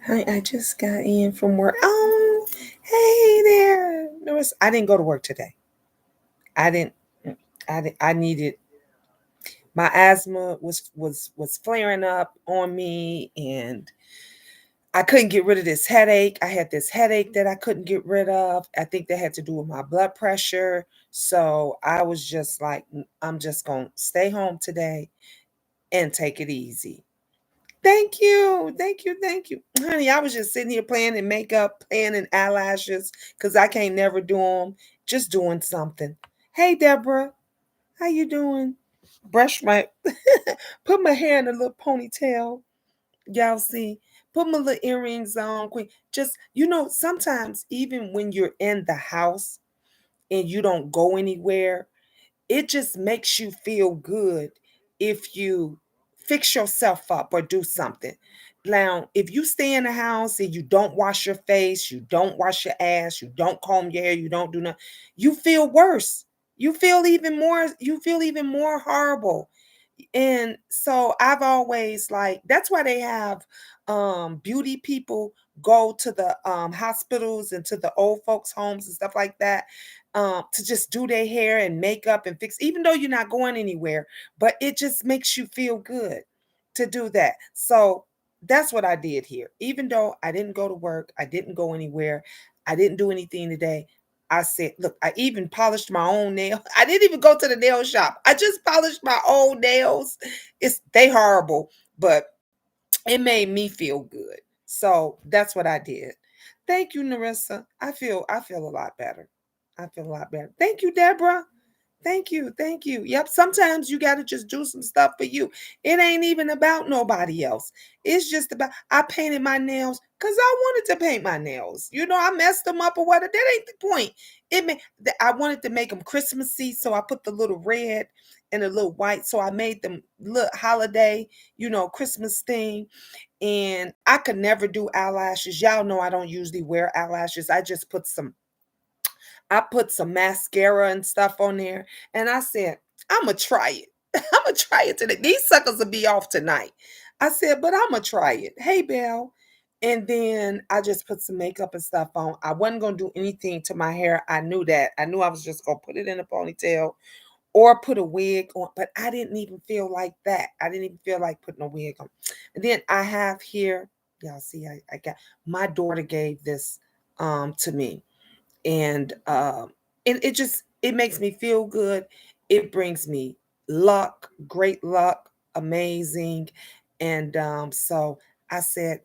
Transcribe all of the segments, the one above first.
Hi, I just got in from work. Oh, hey there. Notice I didn't go to work today. I didn't. I needed my asthma was flaring up on me, and I couldn't get rid of this headache. I had this headache that I couldn't get rid of. I think that had to do with my blood pressure. So I was just like, I'm just gonna stay home today and take it easy. Thank you. Thank you. Thank you. Honey, I was just sitting here playing in makeup, playing in eyelashes, because I can't never do them. Just doing something. Hey, Deborah. How you doing? Brush my, put my hair in a little ponytail. Y'all see? Put my little earrings on. Quick. Just, sometimes even when you're in the house and you don't go anywhere, it just makes you feel good if you fix yourself up or do something. Now, if you stay in the house and you don't wash your face, you don't wash your ass, you don't comb your hair, you don't do nothing, you feel worse. You feel even more horrible. And so I've always like that's why they have beauty people go to the hospitals and to the old folks homes and stuff like that, to just do their hair and makeup and fix, even though you're not going anywhere, but it just makes you feel good to do that. So that's what I did here. Even though I didn't go to work, I didn't go anywhere, I didn't do anything today. I said, look, I even polished my own nail. I didn't even go to the nail shop. I just polished my own nails. They horrible, but it made me feel good. So that's what I did. Thank you, Narissa. I feel a lot better. I feel a lot better. Thank you, Deborah. Thank you. Thank you. Yep. Sometimes you got to just do some stuff for you. It ain't even about nobody else. It's just about, I painted my nails because I wanted to paint my nails. I messed them up or whatever. That ain't the point. I wanted to make them Christmassy. So I put the little red and a little white. So I made them look holiday, Christmas thing. And I could never do eyelashes. Y'all know I don't usually wear eyelashes. I put some mascara and stuff on there, and I said, "I'ma try it. I'ma try it today. These suckers will be off tonight." I said, "But I'ma try it." Hey, Belle. And then I just put some makeup and stuff on. I wasn't gonna do anything to my hair. I knew that. I knew I was just gonna put it in a ponytail or put a wig on, but I didn't even feel like that. I didn't even feel like putting a wig on. And then I have here, y'all see, I got my daughter gave this to me, and it makes me feel good. It brings me luck, great luck, amazing. And so I said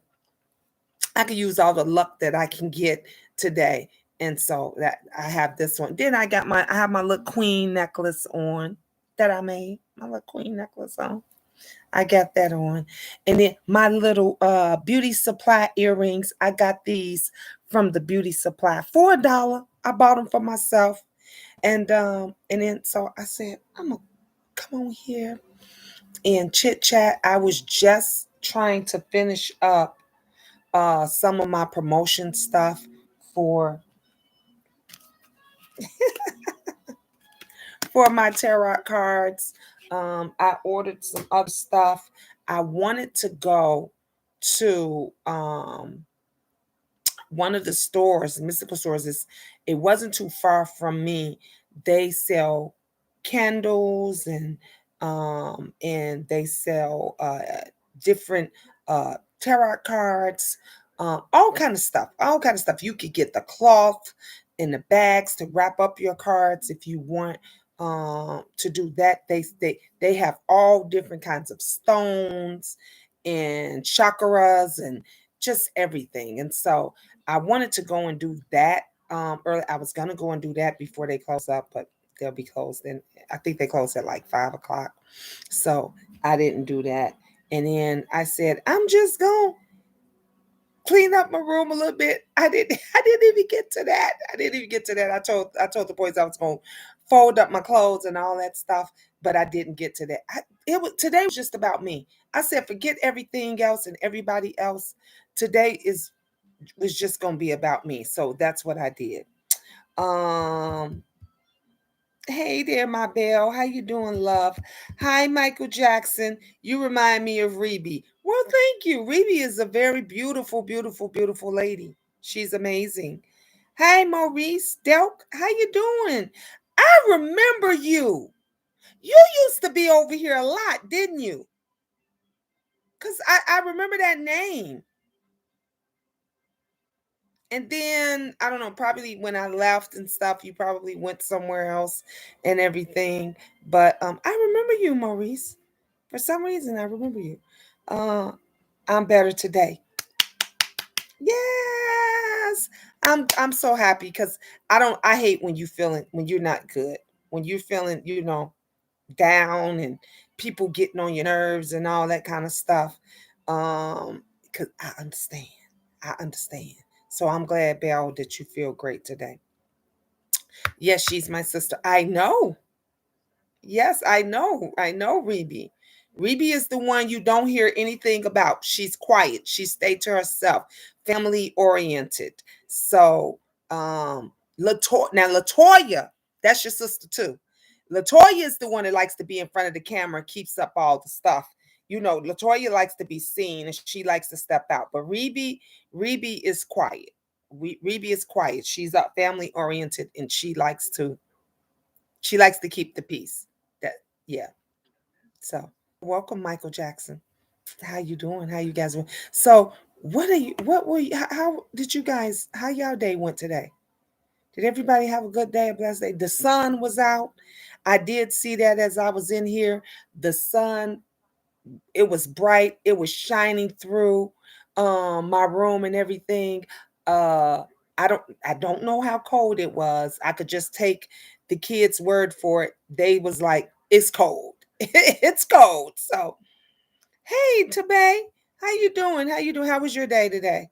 I could use all the luck that I can get today. And so that I have this one. Then I have my little queen necklace on that I made. My little queen necklace on. I got that on. And then my little beauty supply earrings. I got these from the beauty supply for $1. I bought them for myself. And then so I said, I'm gonna come on here and chit chat. I was just trying to finish up some of my promotion stuff for my tarot cards. I ordered some other stuff. I wanted to go to one of the stores, mystical stores. It wasn't too far from me. They sell candles and they sell different tarot cards, all kind of stuff. You could get the cloth and the bags to wrap up your cards if you want to do that. They have all different kinds of stones and chakras and just everything. And so I wanted to go and do that early. I was gonna go and do that before they close up, but they'll be closed. And I think they close at like 5 o'clock. So I didn't do that. And then I said, I'm just gonna clean up my room a little bit. I didn't even get to that. I didn't even get to that. I told the boys I was gonna fold up my clothes and all that stuff, but I didn't get to that. Today was just about me. I said forget everything else and everybody else. Today is was just gonna be about me. So that's what I did. Um Hey there, my belle. How you doing, love? Hi, Michael Jackson. You remind me of Rebe. Well, thank you. Rebe is a very beautiful, beautiful, beautiful lady. She's amazing. Hey, Maurice Delk. How you doing? I remember you. You used to be over here a lot, didn't you? Because I remember that name. And then I don't know, probably when I left and stuff, you probably went somewhere else and everything. But I remember you, Maurice. For some reason, I remember you. Uh, I'm better today. Yes, I'm so happy because I hate when you feeling when you're not good, when you're feeling down and people getting on your nerves and all that kind of stuff. Because I understand. So I'm glad, Belle, that you feel great today. Yes, she's my sister. I know. Yes, I know. I know Rebe. Rebe is the one you don't hear anything about. She's quiet. She stayed to herself, family oriented. So, Latoya, that's your sister too. Latoya is the one that likes to be in front of the camera, keeps up all the stuff. Latoya likes to be seen and she likes to step out. But Rebe is quiet. Rebe is quiet. She's up family oriented and she likes to keep the peace. That yeah. So welcome, Michael Jackson. How you doing? How you guys doing? So what were you how did you guys how y'all day went today? Did everybody have a good day, a blessed day? The sun was out. I did see that as I was in here. The sun, it was bright, it was shining through my room and everything. Uh I don't know how cold it was. I could just take the kids' word for it. They was like, it's cold. It's cold. So hey Tabe, how you doing? How you doing? How was your day today?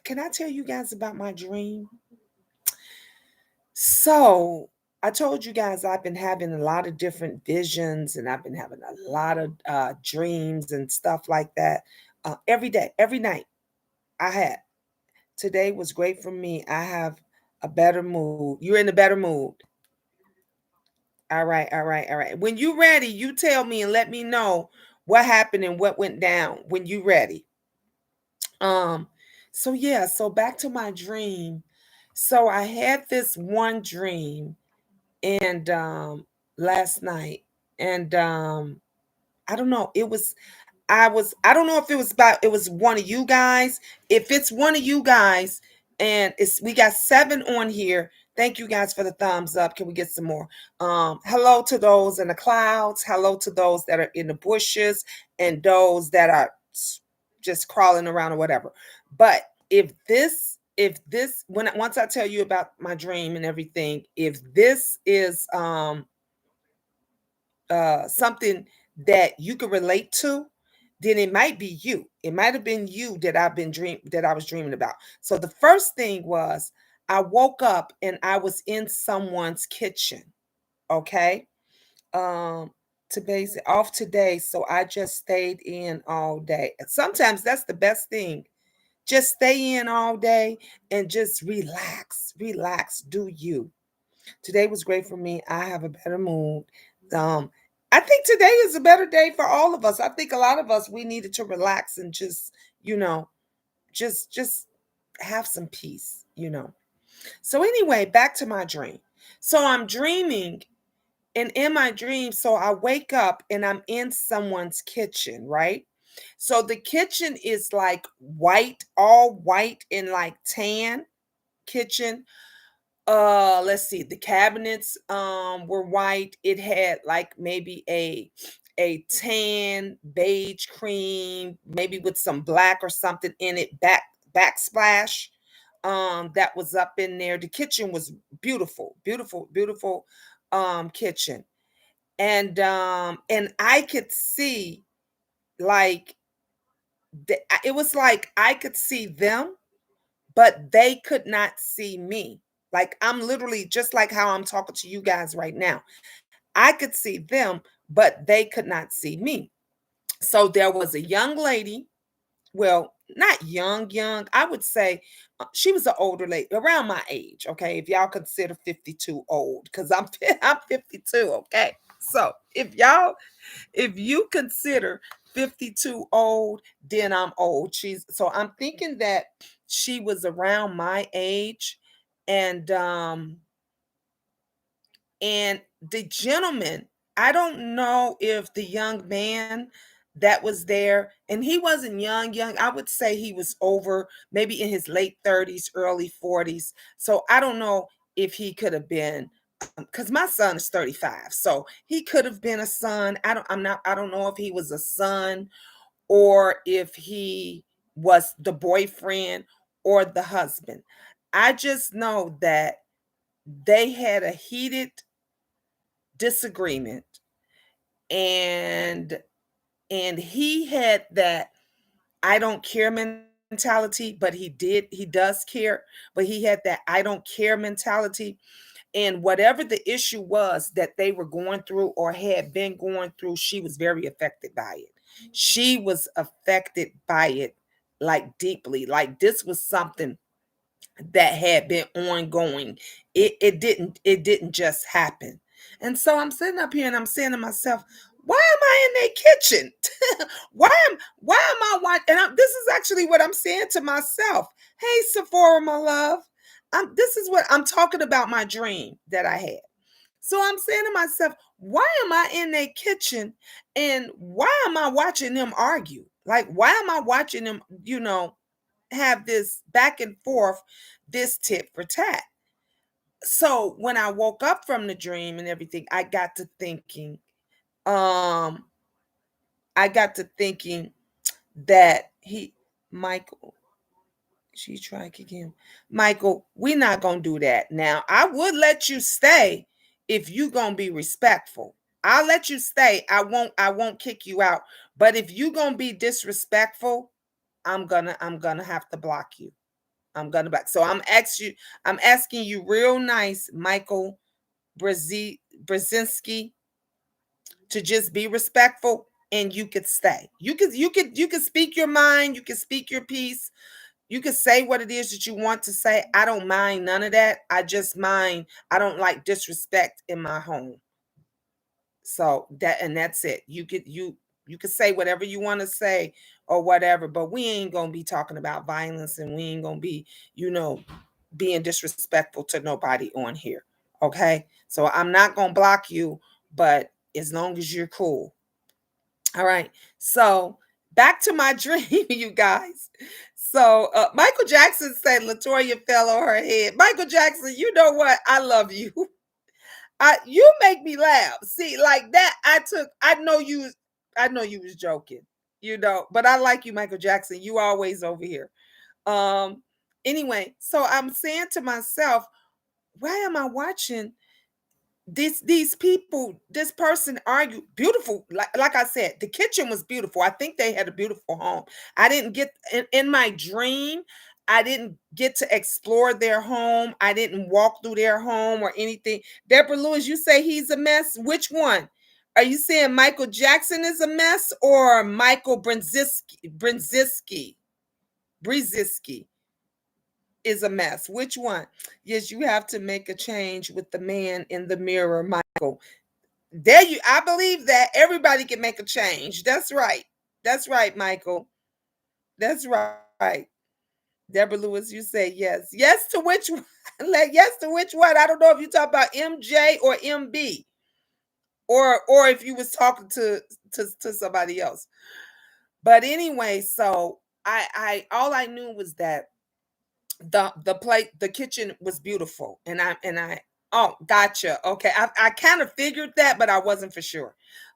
Can I tell you guys about my dream? So I told you guys I've been having a lot of different visions and I've been having a lot of dreams and stuff like that every day, every night. I had. Today was great for me. I have a better mood. You're in a better mood. All right, all right, all right. When you're ready, you tell me and let me know what happened and what went down when you ready. Um, so yeah, so back to my dream. So I had this one dream and last night and I don't know, I don't know if it was one of you guys. If it's one of you guys and we got 7 on here. Thank you guys for the thumbs up. Can we get some more? Hello to those in the clouds. Hello to those that are in the bushes and those that are just crawling around or whatever. But if this once I tell you about my dream and everything, if this is something that you can relate to, then it might be you. It might have been you that I was dreaming about. So the first thing was I woke up and I was in someone's kitchen. Okay. Um Today's off today, so I just stayed in all day. And sometimes that's the best thing. Just stay in all day and just relax. Relax. Do you. Today was great for me. I have a better mood. Um, I think today is a better day for all of us. I think a lot of us we needed to relax and just, just have some peace. So anyway, back to my dream. So I'm dreaming and in my dream, so I wake up and I'm in someone's kitchen, right? So the kitchen is like white, all white and like tan kitchen. Let's see, the cabinets were white. It had like maybe a tan beige cream, maybe with some black or something in it, backsplash that was up in there. The kitchen was beautiful, beautiful, beautiful kitchen. And I could see like it was like I could see them, but they could not see me. Like I'm literally just like how I'm talking to you guys right now. I could see them, but they could not see me. So there was a young lady well, not young, young. I would say she was an older lady, around my age. Okay, if y'all consider 52 old, because I'm I'm 52. Okay, so if you consider 52 old, then I'm old. I'm thinking that she was around my age, and and the gentleman, I don't know if the young man that was there, and he wasn't young, young. I would say he was over, maybe in his late 30s, early 40s. So I don't know if he could have been, because my son is 35. So he could have been a son. I don't know if he was a son or if he was the boyfriend or the husband. I just know that they had a heated disagreement, and he had that I don't care mentality, but he does care, but he had that I don't care mentality. And whatever the issue was that they were going through or had been going through, she was very affected by it. She was affected by it, like, deeply. Like, this was something that had been ongoing. It didn't just happen. And so I'm sitting up here and I'm saying to myself, why am I in their kitchen? Why am I watching? This is actually what I'm saying to myself. Hey, Sephora, my love. This is what I'm talking about, my dream that I had. So I'm saying to myself, why am I in their kitchen, and why am I watching them argue? Like, why am I watching them, have this back and forth, this tit for tat? So when I woke up from the dream and everything, um, I got to thinking that Michael, she tried to kick him. Michael, we're not gonna do that. Now, I would let you stay if you gonna be respectful. I'll let you stay. I won't kick you out. But if you gonna be disrespectful, I'm gonna have to block you. I'm gonna back. So I'm asking you real nice, Michael Brzezinski, to just be respectful, and you could stay. You could speak your mind, you can speak your piece, you can say what it is that you want to say. I don't mind none of that. I don't like disrespect in my home. So that's it. You could say whatever you want to say or whatever, but we ain't gonna be talking about violence, and we ain't gonna be, you know, being disrespectful to nobody on here. Okay. So I'm not gonna block you, but as long as you're cool. All right. So back to my dream, you guys. So Michael Jackson said Latoya fell on her head. Michael Jackson, you know what? I love you. You make me laugh. See, like that, I know you was joking, but I like you, Michael Jackson. You always over here. Um, anyway, so I'm saying to myself, why am I watching these people, this person argue? Beautiful, like I said, the kitchen was beautiful. I think they had a beautiful home. I didn't get in my dream, I didn't get to explore their home. I didn't walk through their home or anything. Deborah Lewis, you say he's a mess. Which one are you saying? Michael Jackson is a mess, or Michael Brzezinski is a mess? Which one? Yes, you have to make a change with the man in the mirror, Michael. There you I believe that everybody can make a change. That's right. That's right, Michael. That's right. Deborah Lewis, you say yes. Yes to which one? Like, yes to which one? I don't know if you talk about MJ or MB, or if you was talking to somebody else. But anyway, so I all I knew was that the kitchen was beautiful, and I oh, gotcha. Okay, I kind of figured that, but I wasn't for sure.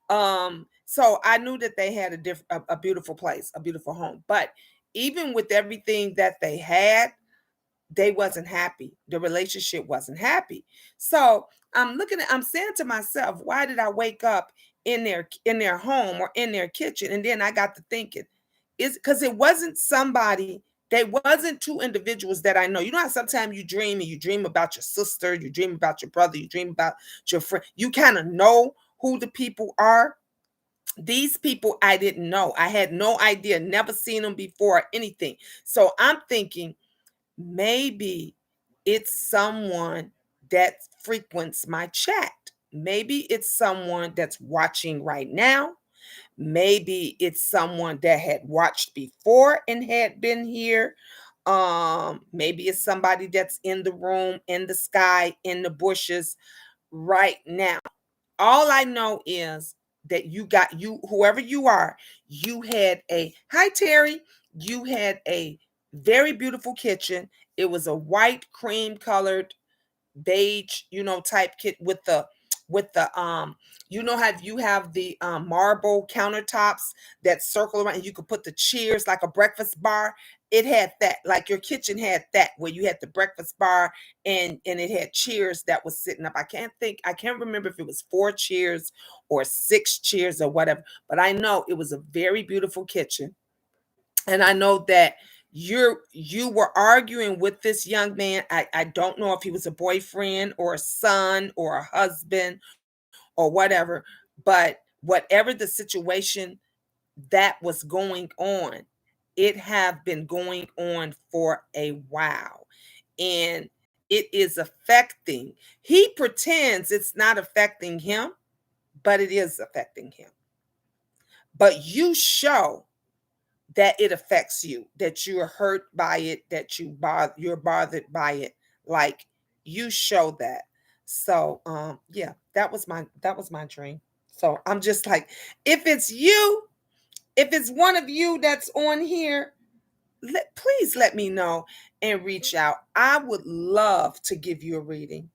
So I knew that they had a beautiful place, a beautiful home. But even with everything that they had, they wasn't happy. The relationship wasn't happy. So I'm saying to myself, why did I wake up in their home or in their kitchen? And then I got to thinking, is because it wasn't somebody, they wasn't two individuals that I know. You know how sometimes you dream, and you dream about your sister, you dream about your brother, you dream about your friend. You kind of know who the people are. These people I didn't know. I had no idea, never seen them before, or anything. So I'm thinking maybe it's someone that frequents my chat. Maybe it's someone that's watching right now. Maybe it's someone that had watched before and had been here. Maybe it's somebody that's in the room, in the sky, in the bushes right now. All I know is that you, whoever you are, you had a hi Terry, you had a very beautiful kitchen. It was a white cream colored beige, type kit with the how you have the marble countertops that circle around and you could put the cheers like a breakfast bar. It had that, like your kitchen had that, where you had the breakfast bar and it had chairs that was sitting up. I can't remember if it was 4 chairs or 6 chairs or whatever, but I know it was a very beautiful kitchen. And I know that you were arguing with this young man. I don't know if he was a boyfriend or a son or a husband or whatever, but whatever the situation that was going on, it have been going on for a while. And it is affecting. He pretends it's not affecting him, but it is affecting him. But you show that it affects you, that you're hurt by it, that you're bothered by it. Like, you show that. So yeah, that was my dream. So I'm just like, if it's you, if it's one of you that's on here, please let me know and reach out. I would love to give you a reading.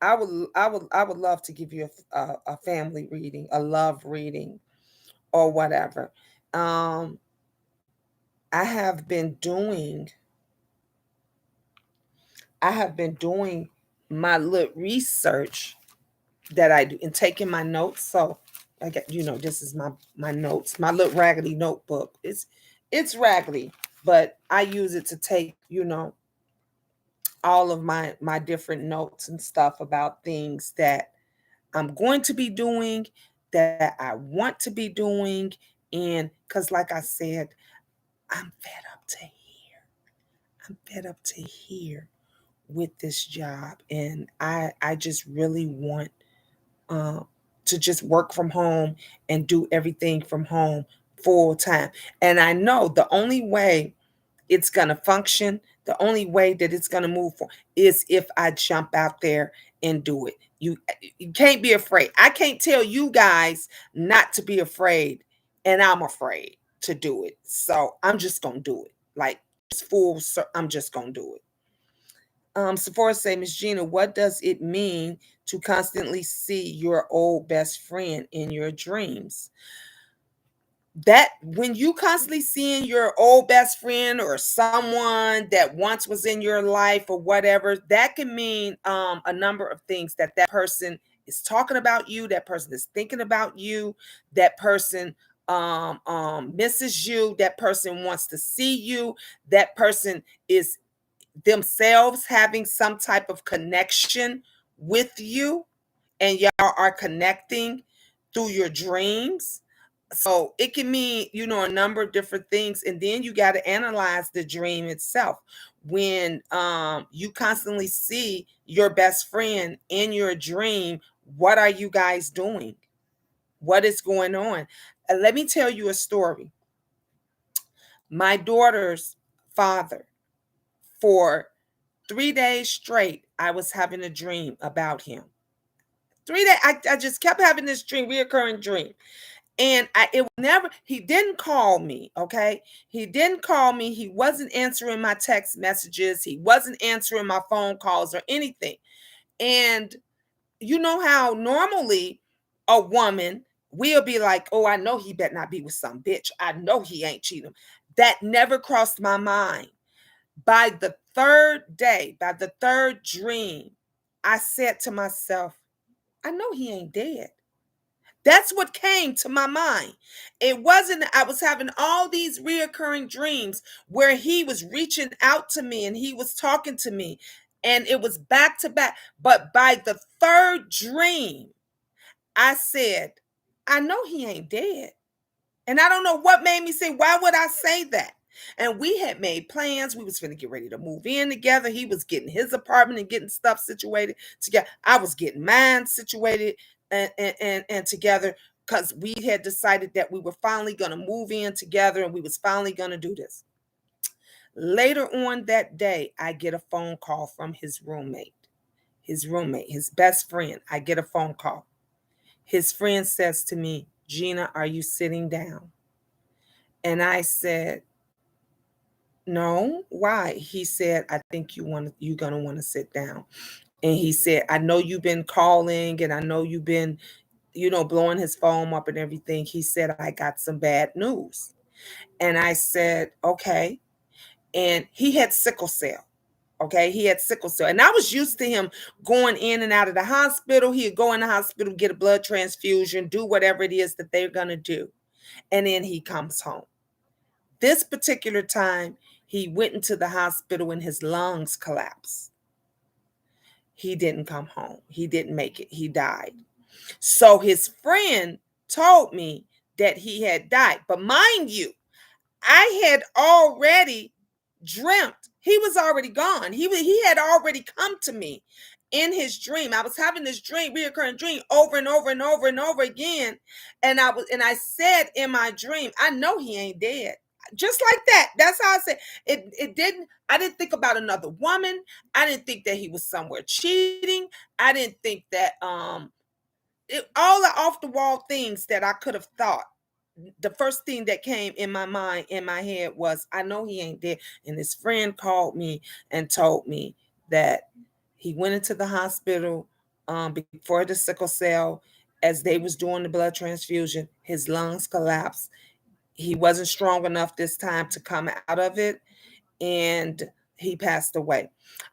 I would love to give you a family reading, a love reading, or whatever. Um, I have been doing I have been doing my little research that I do and taking my notes. So I got, this is my notes, my little raggedy notebook. It's raggedy, but I use it to take, all of my different notes and stuff about things that I'm going to be doing, that I want to be doing. And because like I said, I'm fed up to here. I'm fed up to here with this job, and I just really want uh, to just work from home and do everything from home full time. And I know the only way it's going to function, the only way that it's going to move for is if I jump out there and do it. You can't be afraid. I can't tell you guys not to be afraid, and I'm afraid to do it. So I'm just going to do it. Like, it's full, I'm just going to do it. Sephora say, Miss Gina, what does it mean to constantly see your old best friend in your dreams? That when you constantly seeing your old best friend or someone that once was in your life or whatever, that can mean a number of things. That person is talking about you, that person is thinking about you, that person misses you, that person wants to see you, that person is themselves having some type of connection with you, and y'all are connecting through your dreams. So it can mean, a number of different things. And then you got to analyze the dream itself. When you constantly see your best friend in your dream, what are you guys doing? What is going on? Let me tell you a story. My daughter's father, for 3 days straight, I was having a dream about him. 3 days, I just kept having this dream, reoccurring dream. And he didn't call me, okay? He didn't call me. He wasn't answering my text messages. He wasn't answering my phone calls or anything. And you know how normally a woman will be like, oh, I know he better not be with some bitch. I know he ain't cheating. That never crossed my mind. By the third day, by the third dream, I said to myself, I know he ain't dead. That's what came to my mind. It wasn't, I was having all these reoccurring dreams where he was reaching out to me and he was talking to me, and it was back to back. But by the third dream, I said, I know he ain't dead. And I don't know what made me say, why would I say that? And we had made plans. We was finna get ready to move in together. He was getting his apartment and getting stuff situated together. I was getting mine situated and together because we had decided that we were finally gonna move in together and we was finally gonna do this. Later on that day, I get a phone call from his best friend. I get a phone call. His friend says to me, Gina, are you sitting down? And I said, no, why? He said, I think you're gonna want to sit down. And he said, I know you've been calling and I know you've been, blowing his phone up and everything. He said, I got some bad news. And I said, okay. And he had sickle cell. Okay, he had sickle cell. And I was used to him going in and out of the hospital. He'd go in the hospital, get a blood transfusion, do whatever it is that they're gonna do. And then he comes home. This particular time, he went into the hospital and his lungs collapsed. He didn't come home. He didn't make it. He died. So his friend told me that he had died. But mind you, I had already dreamt. He was already gone. He had already come to me in his dream. I was having this dream, reoccurring dream over and over and over and over again. And I said in my dream, I know he ain't dead. Just like that. That's how I said it. I didn't think about another woman. I didn't think that he was somewhere cheating. I didn't think that all the off the wall things that I could have thought. The first thing that came in my mind, in my head, was I know he ain't dead. And his friend called me and told me that he went into the hospital before the sickle cell. As they was doing the blood transfusion, his lungs collapsed. He wasn't strong enough this time to come out of it, and he passed away.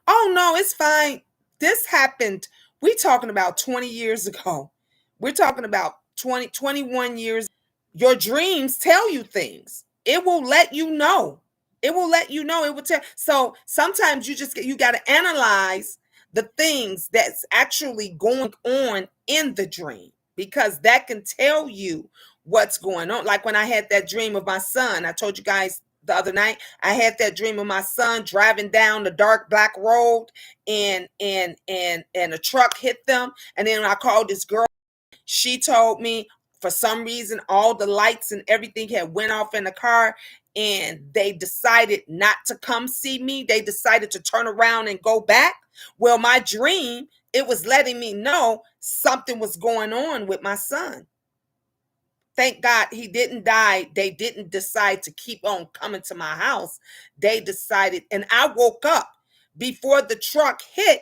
Oh no, it's fine. This happened. We talking about 20 years ago. We're talking about 21 years. Your dreams tell you things. It will let you know. It will let you know. It will tell. So sometimes you got to analyze the things that's actually going on in the dream, because that can tell you what's going on. Like when I had that dream of my son, I told you guys the other night, I had that dream of my son driving down the dark black road, and a truck hit them. And then I called this girl. She told me for some reason all the lights and everything had went off in the car, and they decided not to come see me. They decided to turn around and go back. Well, my dream, it was letting me know something was going on with my son. Thank God he didn't die. They didn't decide to keep on coming to my house. They decided, and I woke up before the truck hit.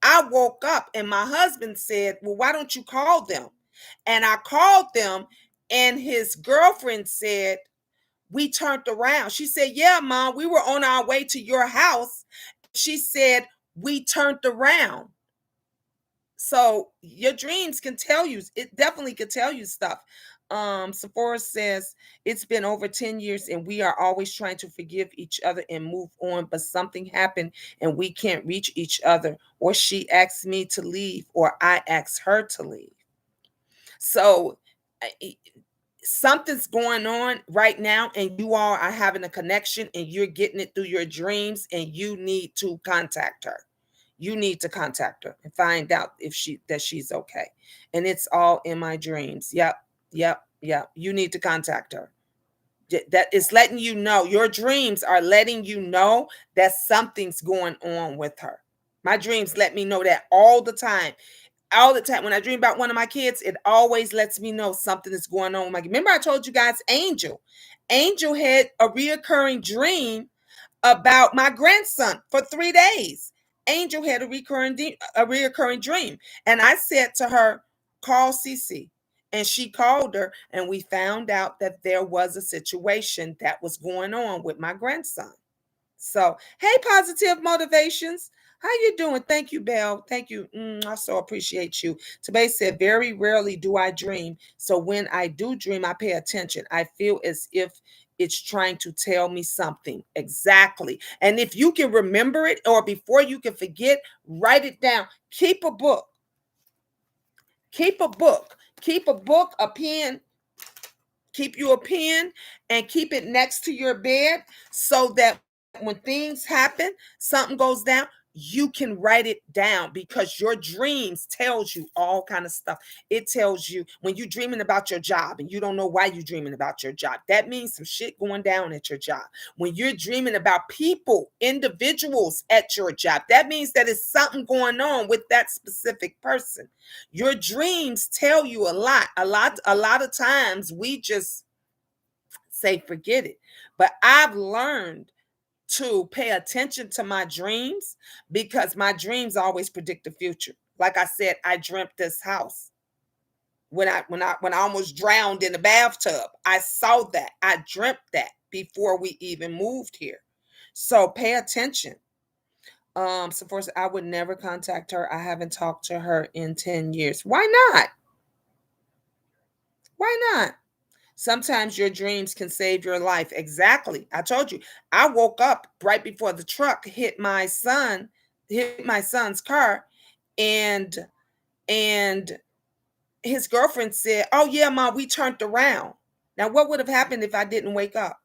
I woke up and my husband said, well, why don't you call them? And I called them, and his girlfriend said, we turned around. She said, yeah, Mom, we were on our way to your house. She said, we turned around. So your dreams can tell you, it definitely can tell you stuff. Sephora says it's been over 10 years and we are always trying to forgive each other and move on, but something happened and we can't reach each other, or she asked me to leave or I asked her to leave. So something's going on right now, and you all are having a connection and you're getting it through your dreams, and you need to contact her. You need to contact her and find out if she's okay. And it's all in my dreams. Yep. You need to contact her. That is letting you know. Your dreams are letting you know that something's going on with her. My dreams let me know that all the time. All the time. When I dream about one of my kids, it always lets me know something is going on with my kid. Remember I told you guys Angel had a reoccurring dream about my grandson for 3 days. Angel had a reoccurring dream. And I said to her, call Cece. And she called her, and we found out that there was a situation that was going on with my grandson. So, hey, Positive Motivations. How you doing? Thank you, Belle. Thank you. I so appreciate you. Today said, very rarely do I dream. So when I do dream, I pay attention. I feel as if it's trying to tell me something. Exactly. And if you can remember it, or before you can forget, write it down. Keep a book. Keep a book. Keep a book, a pen, keep you a pen and keep it next to your bed so that when things happen, something goes down, you can write it down because your dreams tells you all kind of stuff. It tells you when you're dreaming about your job and you don't know why you're dreaming about your job. That means some shit going down at your job. When you're dreaming about people, individuals at your job, that means that it's something going on with that specific person. Your dreams tell you a lot of times we just say forget it. But I've learned to pay attention to my dreams because my dreams always predict the future. Like I said, I dreamt this house when I almost drowned in the bathtub. I saw that. I dreamt that before we even moved here. So pay attention. So first, I would never contact her. I haven't talked to her in 10 years. Why not? Why not? Sometimes your dreams can save your life. Exactly. I told you. I woke up right before the truck hit my son's car, and and his girlfriend said, "Oh yeah, mom, we turned around." Now, what would have happened if I didn't wake up?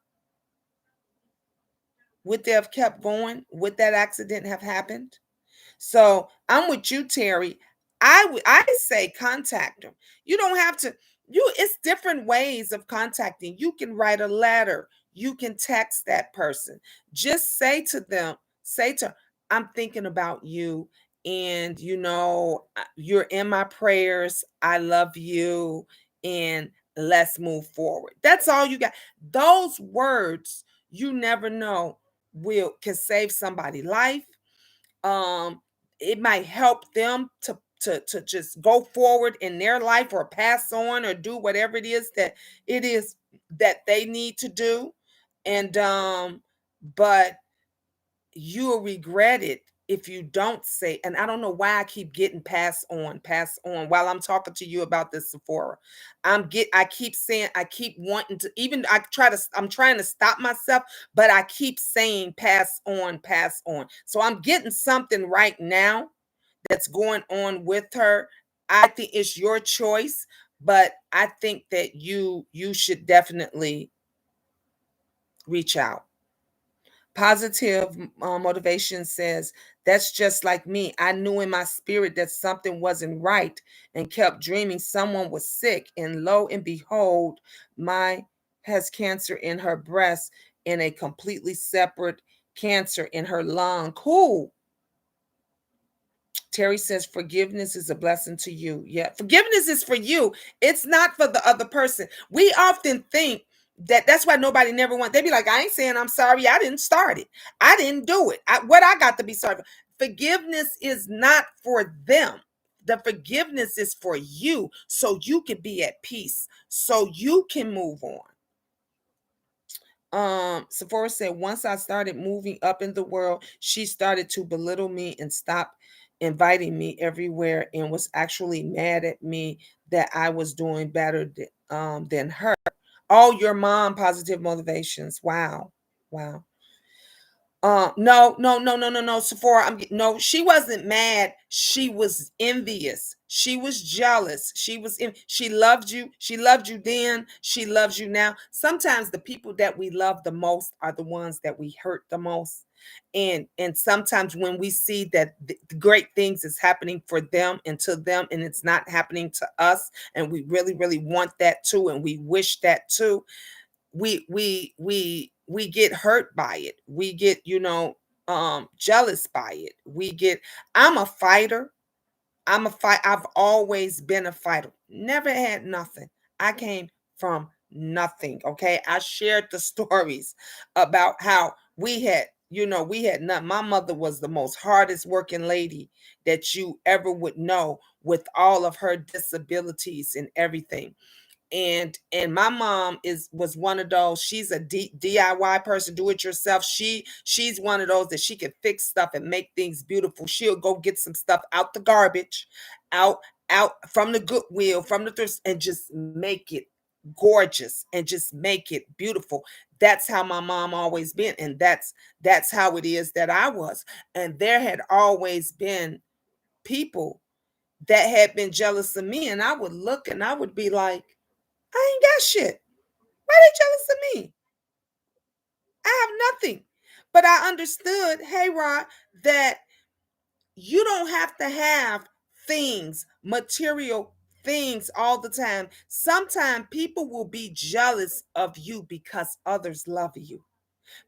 Would they have kept going? Would that accident have happened? So I'm with you, Terry. I say contact them. You don't have to. It's different ways of contacting. You can write a letter. You can text that person. Just say to, I'm thinking about you, and you're in my prayers. I love you, and let's move forward. That's all you got. Those words, you never know, will can save somebody's life. um it might help them to just go forward in their life or pass on or do whatever it is that they need to do. And but you'll regret it if you don't say. And I don't know why I keep getting pass on while I'm talking to you about this, Sephora. I keep saying, I keep wanting to, even I'm trying to stop myself, but I keep saying pass on, pass on. So I'm getting something right now that's going on with her. I think it's your choice, but I think that you should definitely reach out. Positive motivation says, that's just like me. I knew in my spirit that something wasn't right and kept dreaming someone was sick. And lo and behold, my has cancer in her breast and a completely separate cancer in her lung. Cool. Terry says forgiveness is a blessing to you. Yeah, forgiveness is for you. It's not for the other person. We often think that's why nobody never wants. They be like, I ain't saying I'm sorry. I didn't start it. I didn't do it. What I got to be sorry for. Forgiveness is not for them. The forgiveness is for you, so you can be at peace, so you can move on. Sephora said, once I started moving up in the world, she started to belittle me and stop inviting me everywhere and was actually mad at me that I was doing better than her. Oh, your mom, positive motivations. Wow. Wow. No, no, no, no, no, no, Sephora. No, she wasn't mad. She was envious. She was jealous. She loved you. She loved you then. She loves you now. Sometimes the people that we love the most are the ones that we hurt the most. And sometimes when we see that great things is happening for them and to them, and it's not happening to us, and we really, really want that too, and we wish that too, we get hurt by it. We get, jealous by it. I'm a fighter. I've always been a fighter. Never had nothing. I came from nothing. Okay. I shared the stories about how we had nothing. My mother was the most hardest working lady that you ever would know, with all of her disabilities and everything. And my mom was one of those. She's a DIY person, do it yourself. She's one of those that she can fix stuff and make things beautiful. She'll go get some stuff out the garbage, out out from the Goodwill, from the thrift, and just make it gorgeous and just make it beautiful. That's how my mom always been, and that's how it is that I was. And there had always been people that had been jealous of me, and I would look and I would be like, I ain't got shit. Why they jealous of me? I have nothing. But I understood, hey Rod, that you don't have to have things, material things all the time. Sometimes people will be jealous of you because others love you.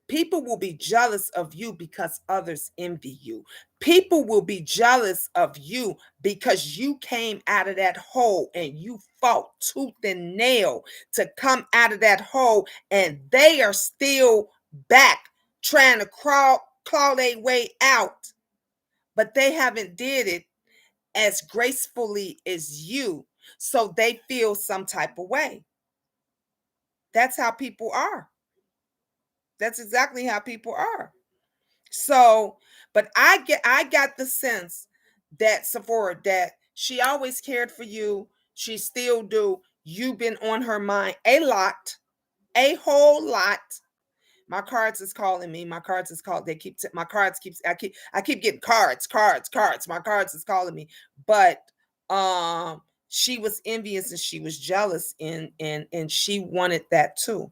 People will be jealous of you because others envy you. People will be jealous of you because you came out of that hole and you fought tooth and nail to come out of that hole, and they are still back trying to claw their way out, but they haven't did it as gracefully as you. So they feel some type of way. That's how people are. That's exactly how people are. So, but I got the sense that Sephora, that she always cared for you. She still do. You've been on her mind a lot, a whole lot. My cards is calling me. My cards is called. They keep my cards keeps. I keep getting cards. My cards is calling me. But she was envious and she was jealous, and she wanted that too.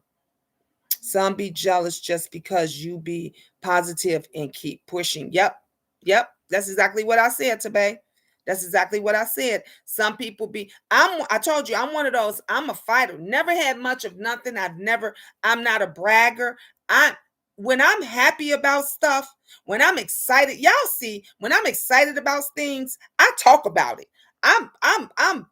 Some be jealous just because you be positive and keep pushing. Yep. Yep. That's exactly what I said, Today. That's exactly what I said. Some people be, I told you, I'm one of those, I'm a fighter. Never had much of nothing. I'm not a bragger. I When I'm happy about stuff, when I'm excited, y'all see, when I'm excited about things, I talk about it. I'm I'm I'm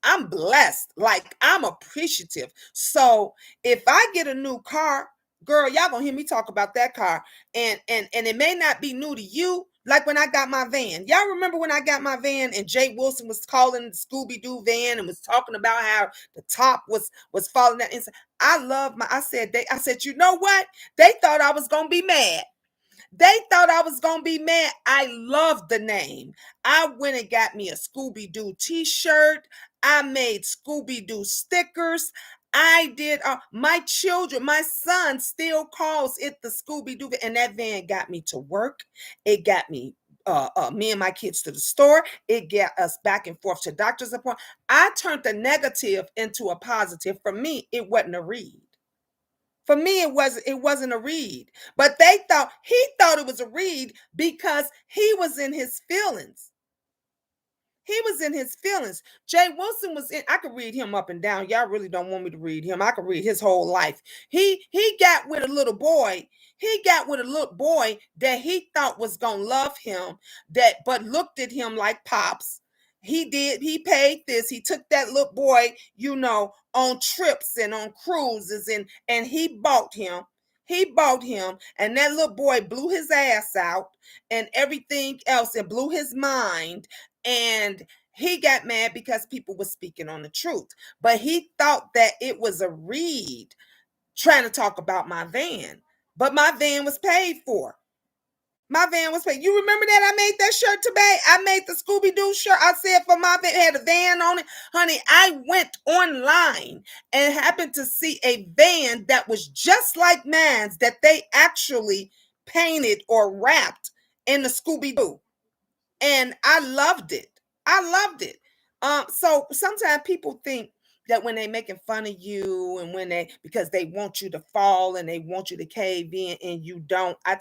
I'm blessed. Like, I'm appreciative. So if I get a new car, girl, y'all gonna hear me talk about that car. And it may not be new to you. Like when I got my van. Y'all remember when I got my van and Jay Wilson was calling the Scooby-Doo van and was talking about how the top was falling down inside. I said, you know what? They thought I was gonna be mad. They thought I was going to be mad. I love the name. I went and got me a Scooby Doo t shirt. I made Scooby Doo stickers. I did. My children, my son still calls it the Scooby Doo. And that van got me to work. It got me. Me and my kids to the store. It got us back and forth to doctor's appointment. I turned the negative into a positive. For me, it wasn't a read. For me, it wasn't a read. But he thought it was a read because he was in his feelings. He was in his feelings. Jay Wilson was in. I could read him up and down. Y'all really don't want me to read him. I could read his whole life. He got with a little boy. He got with a little boy that he thought was gonna love him, that but looked at him like pops. He did. He paid this. He took that little boy, on trips and on cruises, and he bought him. He bought him, and that little boy blew his ass out and everything else, and blew his mind, and he got mad because people were speaking on the truth. But he thought that it was a read trying to talk about my van. But my van was paid for. My van was paid. You remember that I made that shirt today? I made the Scooby Doo shirt. I said for my van, had a van on it. Honey, I went online and happened to see a van that was just like mine's, that they actually painted or wrapped in the Scooby Doo, and I loved it. I loved it. So sometimes people think that when they making fun of you, and when they, because they want you to fall and they want you to cave in and you don't. I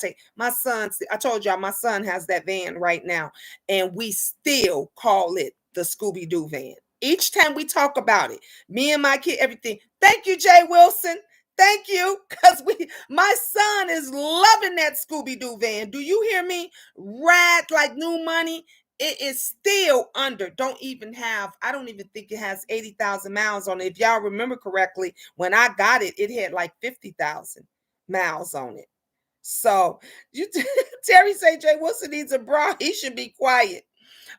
told y'all my son has that van right now, and we still call it the Scooby Doo van. Each time we talk about it, me and my kid, everything. Thank you, Jay Wilson. Thank you, because my son is loving that Scooby Doo van. Do you hear me? Rad like new money. It is still under, I don't even think it has 80,000 miles on it. If y'all remember correctly, when I got it, it had like 50,000 miles on it. So you Terry say Jay Wilson needs a bra. He should be quiet.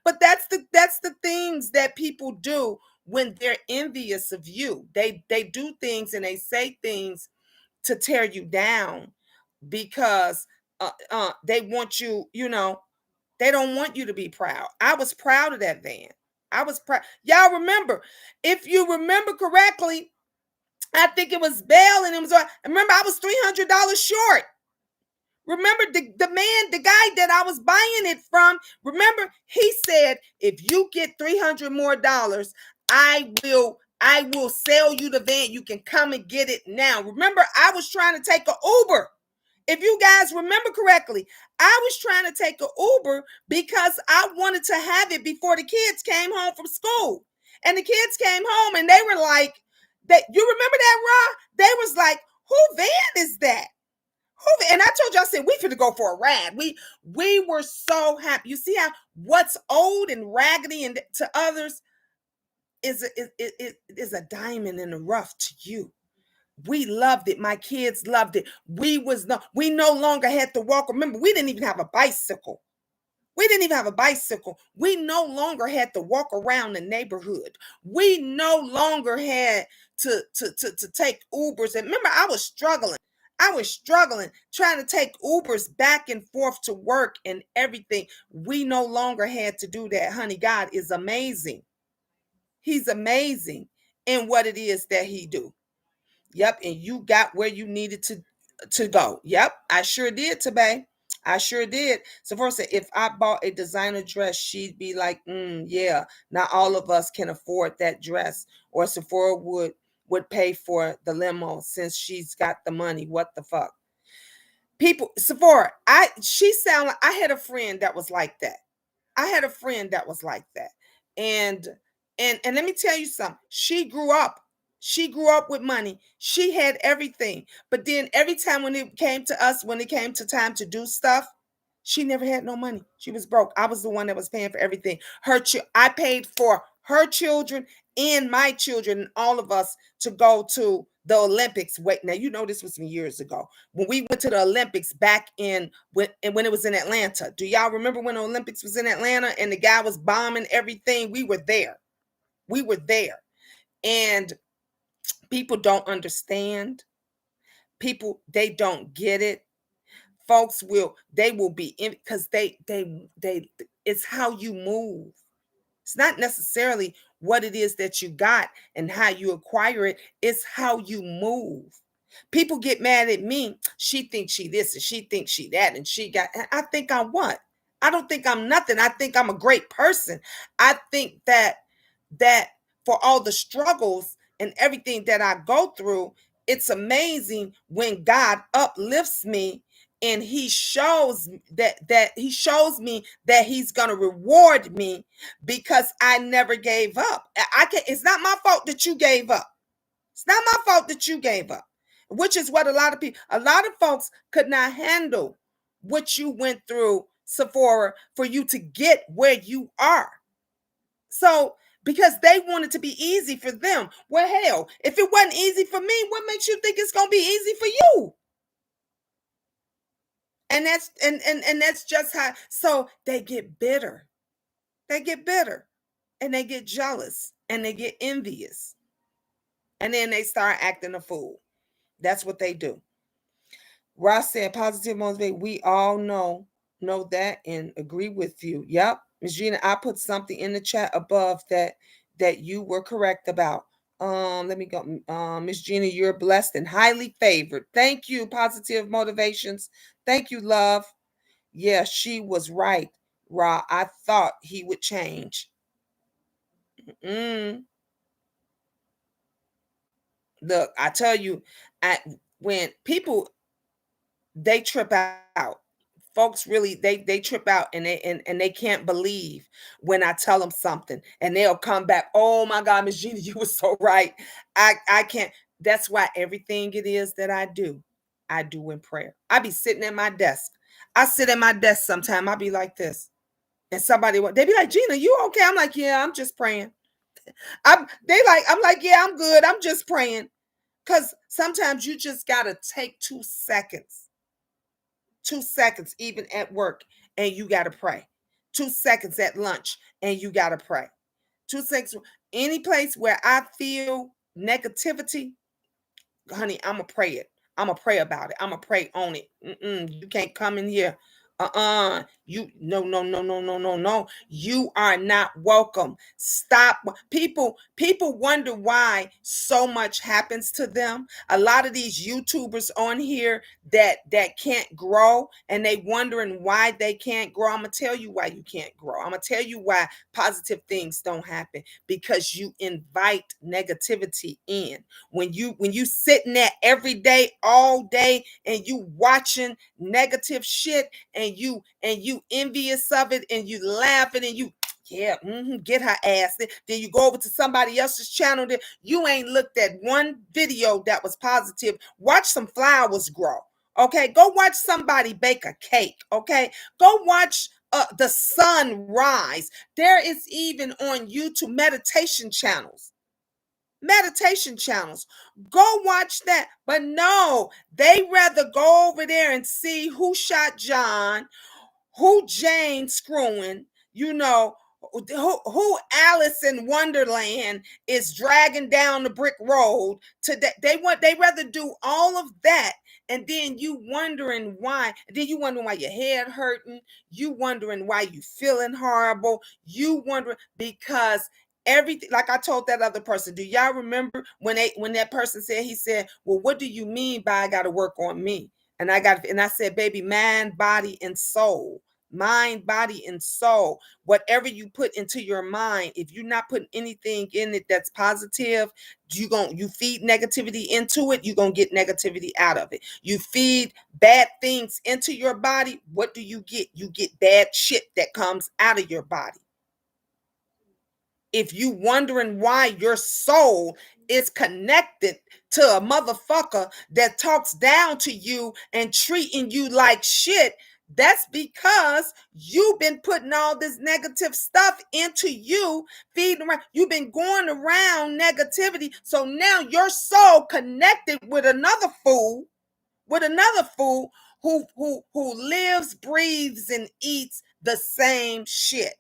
But that's the things that people do when they're envious of you. They do things and they say things to tear you down because they want you, they don't want you to be proud. I was proud of that van. I was proud. Y'all remember, if you remember correctly, I think it was Bell, and it was, remember, I was $300 short. Remember the man, the guy that I was buying it from, remember he said, if you get $300 more, I will sell you the van. You can come and get it now. Remember, I was trying to take an Uber. If you guys remember correctly, I was trying to take an Uber because I wanted to have it before the kids came home from school. And the kids came home and they were like, that you remember that, Ra? They was like, who van is that? And I told you, I said, we finna go for a ride. We were so happy. You see how what's old and raggedy and to others is a diamond in the rough to you. We loved it. My kids loved it. We no longer had to walk. Remember, we didn't even have a bicycle. We didn't even have a bicycle. We no longer had to walk around the neighborhood. We no longer had to take Ubers. And remember, I was struggling. I was struggling trying to take Ubers back and forth to work and everything. We no longer had to do that. Honey, God is amazing. He's amazing in what it is that he do. Yep, and you got where you needed to go. Yep, I sure did, today. I sure did. Sephora said, if I bought a designer dress, she'd be like, yeah, not all of us can afford that dress. Or Sephora would pay for the limo since she's got the money. What the fuck? People, Sephora, she sound like I had a friend that was like that. I had a friend that was like that. And and let me tell you something. She grew up. She grew up with money. She had everything. But then every time when it came to us, when it came to time to do stuff, she never had no money. She was broke. I was the one that was paying for everything. I paid for her children and my children and all of us to go to the Olympics. Wait, now you know this was some years ago when we went to the Olympics back when it was in Atlanta. Do y'all remember when the Olympics was in Atlanta and the guy was bombing everything? We were there. We were there. And people don't understand. People, they don't get it. Folks will be in because they it's how you move. It's not necessarily what it is that you got and how you acquire it. It's how you move. People get mad at me. She thinks she this and she thinks she that and I think I'm what? I don't think I'm nothing. I think I'm a great person. I think that for all the struggles and everything that I go through, it's amazing when God uplifts me and he shows me that he's going to reward me because I never gave up. I can It's not my fault that you gave up. It's not my fault that you gave up, which is what a lot of folks could not handle what you went through, Sephora, for you to get where you are. So, because they want it to be easy for them. Well, hell, if it wasn't easy for me, what makes you think it's going to be easy for you? And that's just how. So they get bitter. They get bitter, and they get jealous, and they get envious, and then they start acting a fool. That's what they do. Ross said, positive motivate. We all know that and agree with you. Yep. Ms. Gina, I put something in the chat above that you were correct about. Let me go. Ms. Gina, you're blessed and highly favored. Thank you, positive motivations. Thank you, love. Yeah, she was right, Ra. I thought he would change. Mm. Look, I tell you, when people they trip out. Folks really they trip out and they can't believe when I tell them something and they'll come back. Oh my God, Miss Gina, you were so right. I can't. That's why everything it is that I do in prayer. I be sitting at my desk. I sit at my desk sometime. I be like this. And they be like, Gina, you okay? I'm like, yeah, I'm just praying. I'm like, yeah, I'm good. I'm just praying. Because sometimes you just gotta take 2 seconds 2 seconds, even at work, and you got to pray. 2 seconds at lunch, and you got to pray. 2 seconds, any place where I feel negativity, honey, I'm going to pray it. I'm going to pray about it. I'm going to pray on it. You can't come in here You no, no, no, no, no, no, no. You are not welcome. Stop. People wonder why so much happens to them. A lot of these YouTubers on here that can't grow, and they wondering why they can't grow. I'm gonna tell you why you can't grow. I'm gonna tell you why positive things don't happen, because you invite negativity in. When you sitting there every day, all day, and you watching negative shit, and you envious of it, and you laughing, and you, yeah, get her ass. Then you go over to somebody else's channel that you ain't looked at one video that was positive. Watch some flowers grow. Okay, go watch somebody bake a cake. Okay, go watch the sun rise. There is even on YouTube meditation channels. Go watch that. But no, they rather go over there and see who shot John, who Jane screwing, who Alice in Wonderland is dragging down the brick road. They rather do all of that, and then you wondering why. Then you wondering why your head hurting. You wondering why you feeling horrible. You wondering because everything, like I told that other person. Do y'all remember when that person said, he said, well, what do you mean by I got to work on me? And I said, baby, mind, body, and soul. Mind, body, and soul. Whatever you put into your mind, if you're not putting anything in it that's positive, you feed negativity into it, you're gonna get negativity out of it. You feed bad things into your body, what do you get? You get bad shit that comes out of your body. If you wondering why your soul is connected to a motherfucker that talks down to you and treating you like shit, that's because you've been putting all this negative stuff into you, feeding around. You've been going around negativity. So now your soul connected with another fool who lives, breathes, and eats the same shit.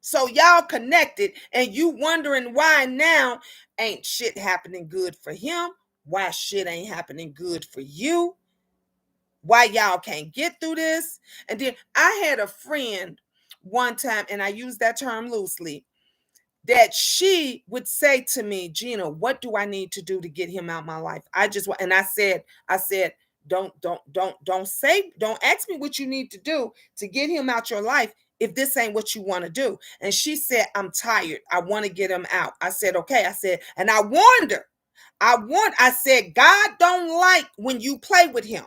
So y'all connected, and you wondering why now ain't shit happening good for him, why shit ain't happening good for you, why y'all can't get through this. And then I had a friend one time, and I use that term loosely, that she would say to me, Gina, what do I need to do to get him out of my life? And I said, don't ask me what you need to do to get him out your life if this ain't what you want to do. And she said, I'm tired. I want to get him out. I said, okay. I said, and I warned her. I said, God don't like when you play with him.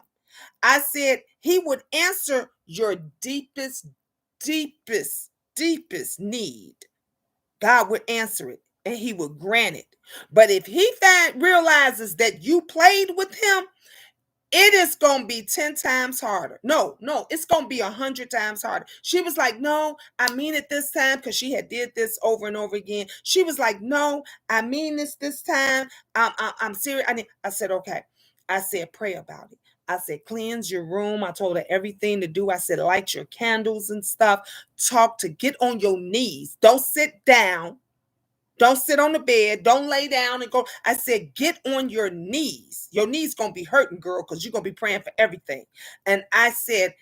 I said, he would answer your deepest, deepest, deepest need. God would answer it, and he would grant it. But if he realizes that you played with him, it is going to be 10 times harder. No, it's going to be 100 times harder. She was like, no, I mean it this time, because she had did this over and over again. She was like, no, I mean this time. I'm serious. I said, okay. I said, pray about it. I said, cleanse your room. I told her everything to do. I said, light your candles and stuff. Get on your knees. Don't sit down. Don't sit on the bed. Don't lay down and go. I said, get on your knees. Your knees going to be hurting, girl, because you're going to be praying for everything. And I said,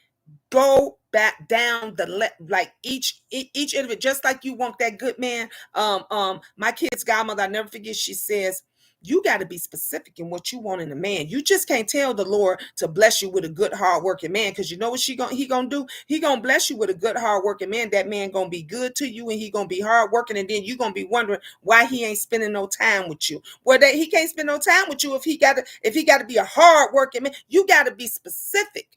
go back down like each end of it, just like you want that good man. My kid's godmother, I never forget, she says, you got to be specific in what you want in a man. You just can't tell the Lord to bless you with a good, hardworking man, because you know what he gonna do? He gonna bless you with a good, hardworking man. That man gonna be good to you, and he gonna be hardworking, and then you gonna be wondering why he ain't spending no time with you. Well, he can't spend no time with you if he gotta be a hardworking man. You gotta be specific.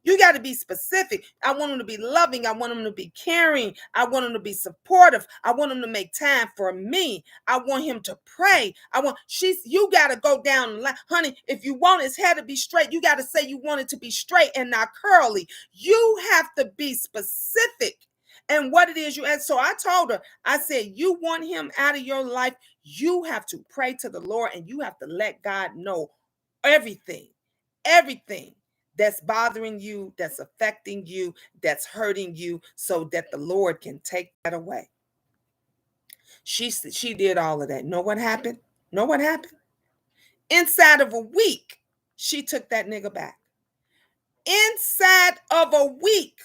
You got to be specific. I want him to be loving. I want him to be caring. I want him to be supportive. I want him to make time for me. I want him to pray. You got to go down the line. Honey, if you want his hair to be straight, you got to say you want it to be straight and not curly. You have to be specific and what it is you ask. So I told her, I said, you want him out of your life, you have to pray to the Lord, and you have to let God know everything that's bothering you, that's affecting you, that's hurting you, so that the Lord can take that away. She did all of that. Know what happened? Know what happened? Inside of a week, she took that nigga back. Inside of a week,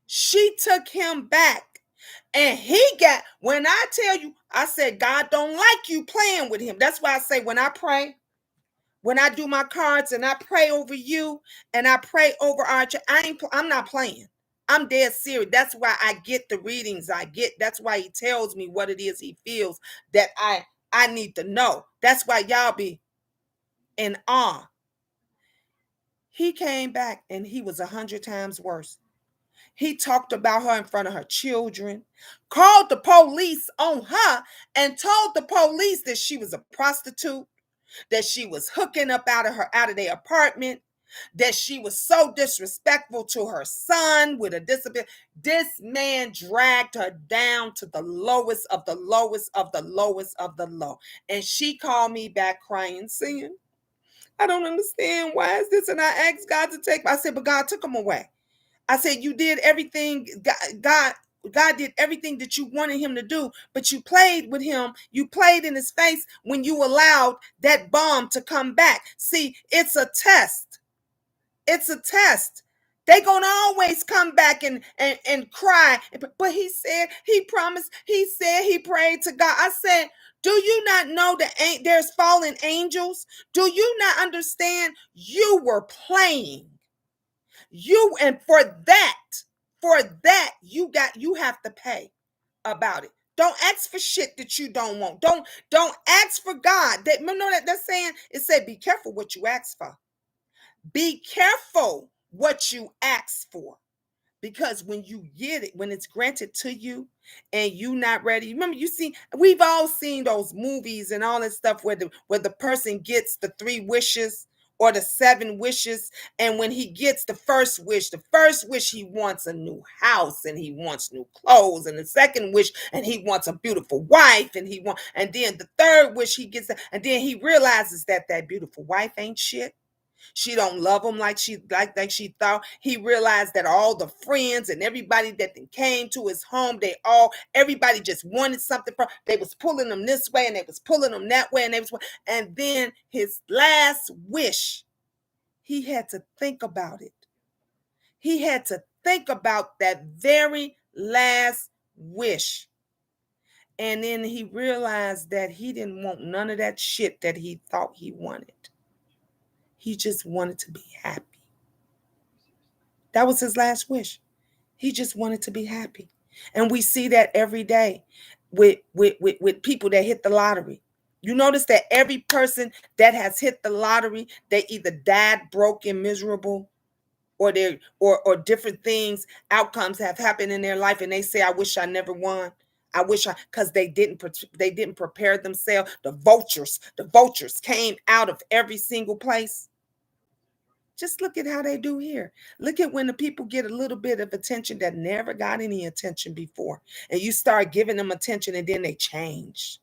she took him back. And he got, when I tell you, I said, God don't like you playing with him. That's why I say when I pray, when I do my cards and I pray over you and I pray over our church, I'm not playing. I'm dead serious. That's why I get the readings I get. That's why he tells me what it is he feels that I need to know. That's why y'all be in awe. He came back and he was 100 times worse. He talked about her in front of her children, called the police on her, and told the police that she was a prostitute, that she was hooking up out of their apartment, that she was so disrespectful to her son with a disability. This man dragged her down to the lowest of the lowest of the lowest of the low. And she called me back crying, saying, I don't understand. Why is this? And I asked God to take. I said, but God took him away. I said, you did everything. God did everything that you wanted him to do, but you played with him. You played in his face when you allowed that bomb to come back. See, it's a test. It's a test. They gonna always come back and cry. But he said, he promised, he said he prayed to God. I said, do you not know that there's fallen angels? Do you not understand? You were playing. And for that, you have to pay about it. Don't ask for shit that you don't want. Don't ask for God. That, you know that that's saying, it said be careful what you ask for. Be careful what you ask for. Because when you get it, when it's granted to you and you not ready, remember, we've all seen those movies and all that stuff where the person gets the 3 wishes or the 7 wishes. And when he gets the first wish, he wants a new house and he wants new clothes. And the second wish, and he wants a beautiful wife, and then the third wish he gets, and then he realizes that beautiful wife ain't shit. She don't love him like she thought. He realized that all the friends and everybody that came to his home, everybody just wanted something from. They was pulling him this way and they was pulling him that way, and then his last wish, he had to think about it. He had to think about that very last wish. And then he realized that he didn't want none of that shit that he thought he wanted. He just wanted to be happy. That was his last wish. He just wanted to be happy. And we see that every day with people that hit the lottery. You notice that every person that has hit the lottery, they either died broke and miserable, or different things, outcomes have happened in their life, and they say, I wish I never won. Because they didn't prepare themselves. The vultures came out of every single place. Just look at how they do here. Look at when the people get a little bit of attention that never got any attention before. And you start giving them attention and then they change.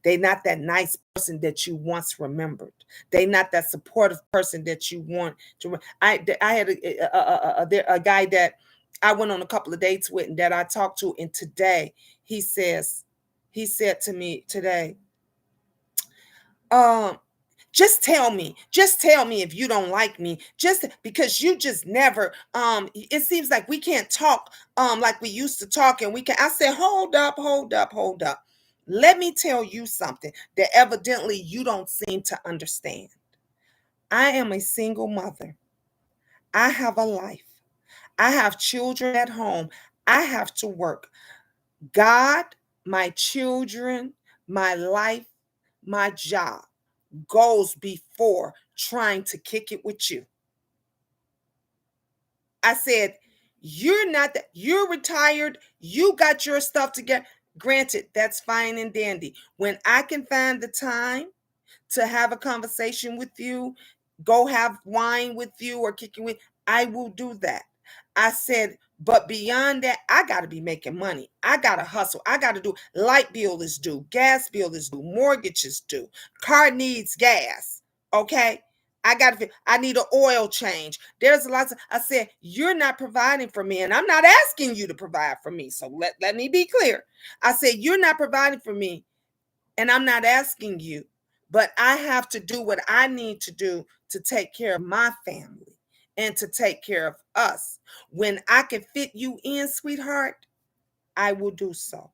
They're not that nice person that you once remembered. They're not that supportive person that you want to. I had a guy that I went on a couple of dates with and that I talked to. And today he said to me today, um, just tell me if you don't like me, just because you just never, it seems like we can't talk like we used to talk. And I said, hold up, let me tell you something that evidently you don't seem to understand. I am a single mother. I have a life. I have children at home. I have to work. God, my children, my life, my job goes before trying to kick it with you. I said, you're retired, you got your stuff together. Granted, that's fine and dandy. When I can find the time to have a conversation with you, go have wine with you or kicking with, I will do that. I said, but beyond that, I got to be making money. I got to hustle. I got to do, light bill is due, gas bill is due, mortgage is due, car needs gas. Okay. I need an oil change. There's lots of, I said, you're not providing for me and I'm not asking you to provide for me. So let me be clear. I said, you're not providing for me and I'm not asking you, but I have to do what I need to do to take care of my family and to take care of us. When I can fit you in, sweetheart, I will do so.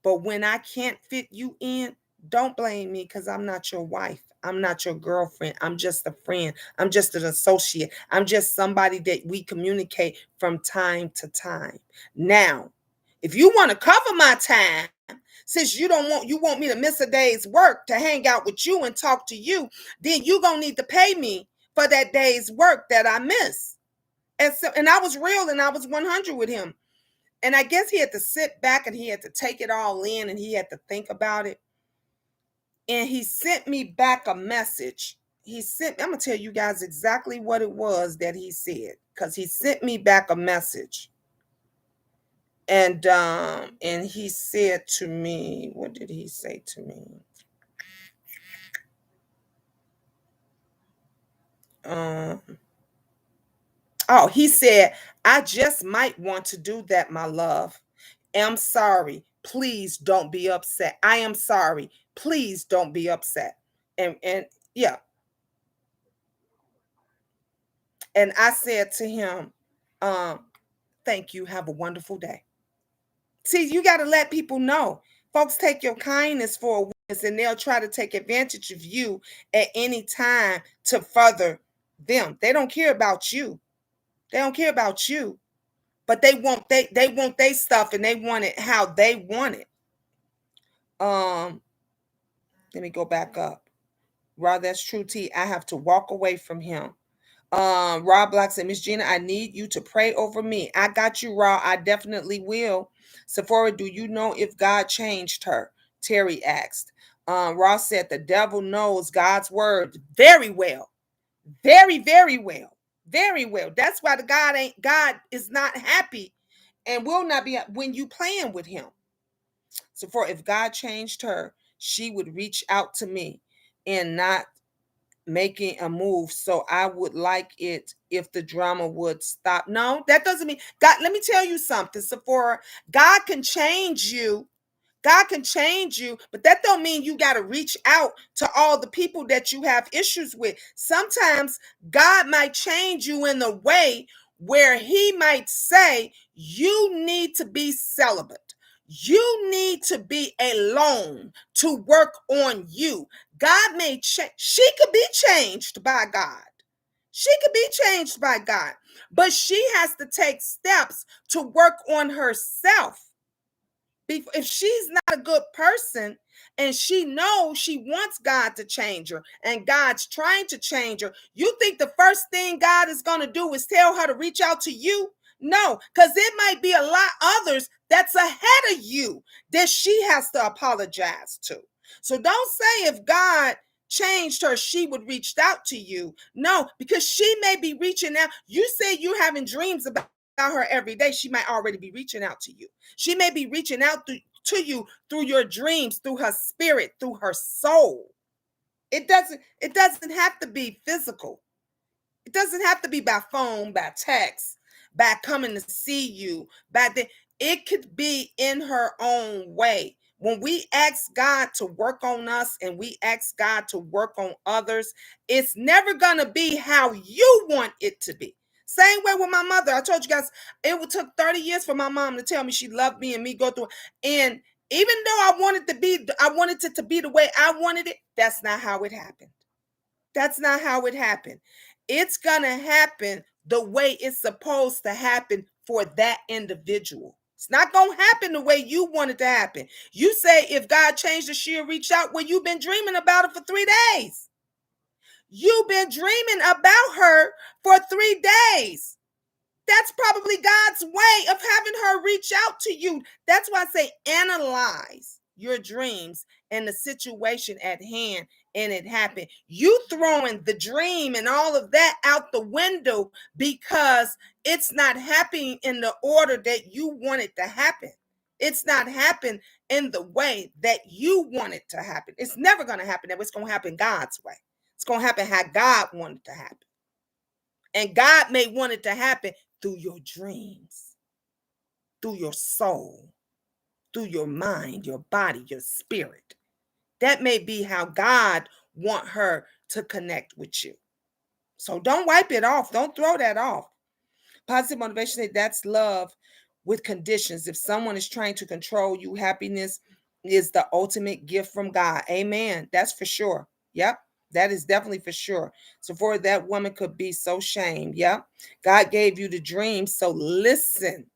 But when I can't fit you in, don't blame me because I'm not your wife. I'm not your girlfriend. I'm just a friend. I'm just an associate. I'm just somebody that we communicate from time to time. Now, if you want to cover my time, since you want me to miss a day's work to hang out with you and talk to you, then you gonna need to pay me for that day's work that I miss. And I was real and I was 100 with him. And I guess he had to sit back and he had to take it all in and he had to think about it. And he sent me back a message. I'm gonna tell you guys exactly what it was that he said, because he sent me back a message. And he said to me, what did he say to me? Um, oh, he said, I just might want to do that, my love. I'm sorry. Please don't be upset. I am sorry. Please don't be upset. And yeah. And I said to him, um, thank you. Have a wonderful day. See, you got to let people know. Folks take your kindness for a weakness and they'll try to take advantage of you at any time to further them. They don't care about you. They don't care about you. But they want their stuff and they want it how they want it. Um, let me go back up. Rob, that's true, T. I have to walk away from him. Rob Black said, Miss Gina, I need you to pray over me. I got you, Rob. I definitely will. Sephora, do you know if God changed her? Terry asked. Ross said, the devil knows God's word very well. Very, very well. Very well. That's why God is not happy and will not be when you playing with him. Sephora, if God changed her, she would reach out to me and not making a move. So I would like it if the drama would stop. No, that doesn't mean God. Let me tell you something, Sephora. God can change you. God can change you, but that don't mean you got to reach out to all the people that you have issues with. Sometimes God might change you in the way where he might say, you need to be celibate. You need to be alone to work on you. God may change. She could be changed by God. She could be changed by God, but she has to take steps to work on herself. If she's not a good person and she knows she wants God to change her and God's trying to change her, you think the first thing God is going to do is tell her to reach out to you? No, because it might be a lot others that's ahead of you that she has to apologize to. So don't say if God changed her, she would reach out to you. No, because she may be reaching out. You say you're having dreams about her every day. She might already be reaching out to you. She may be reaching out to you through your dreams, through her spirit, through her soul. It doesn't have to be physical. It doesn't have to be by phone, by text, by coming to see you, it could be in her own way. When we ask God to work on us and we ask God to work on others, it's never going to be how you want it to be. Same way with my mother. I told you guys it took 30 years for my mom to tell me she loved me and me go through. And even though I wanted it to be the way I wanted it, that's not how it happened. That's not how it happened. It's going to happen the way it's supposed to happen for that individual. It's not going to happen the way you want it to happen. You say if God changed her, she'll reach out. Well, you've been dreaming about it for 3 days. You've been dreaming about her for 3 days. That's probably God's way of having her reach out to you. That's why I say analyze your dreams and the situation at hand, and it happened. You throwing the dream and all of that out the window because it's not happening in the order that you want it to happen. It's not happening in the way that you want it to happen. It's never going to happen that way. It's going to happen God's way. It's going to happen how God wanted it to happen. And God may want it to happen through your dreams, through your soul, through your mind, your body, your spirit. That may be how God want her to connect with you. So don't wipe it off. Don't throw that off. Positive motivation, that's love with conditions. If someone is trying to control you, happiness is the ultimate gift from God. Amen. That's for sure. Yep. That is definitely for sure. So for that woman could be so shamed. Yep. God gave you the dream. So listen.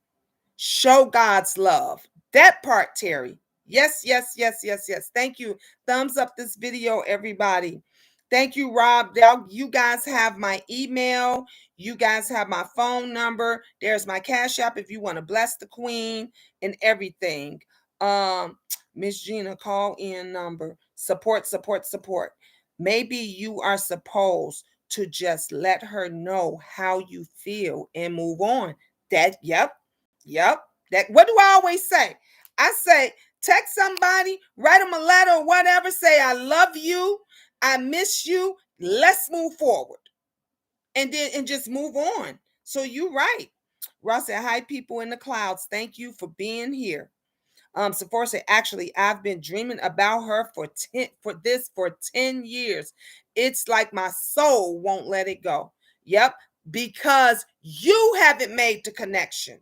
Show God's love. That part, Terry. Yes, yes, yes, yes, yes. Thank you. Thumbs up this video, everybody. Thank you, Rob. You guys have my email. You guys have my phone number. There's my Cash App if you want to bless the queen and everything. Miss Gina, call in number. Support, support, support. Maybe you are supposed to just let her know how you feel and move on. Yep. That, what do I always say? I say, text somebody, write them a letter or whatever, say, I love you, I miss you, let's move forward. And just move on. So you're right. Ross said, hi, people in the clouds. Thank you for being here. Sephora said, actually, I've been dreaming about her for 10 years. It's like my soul won't let it go. Yep, because you haven't made the connection.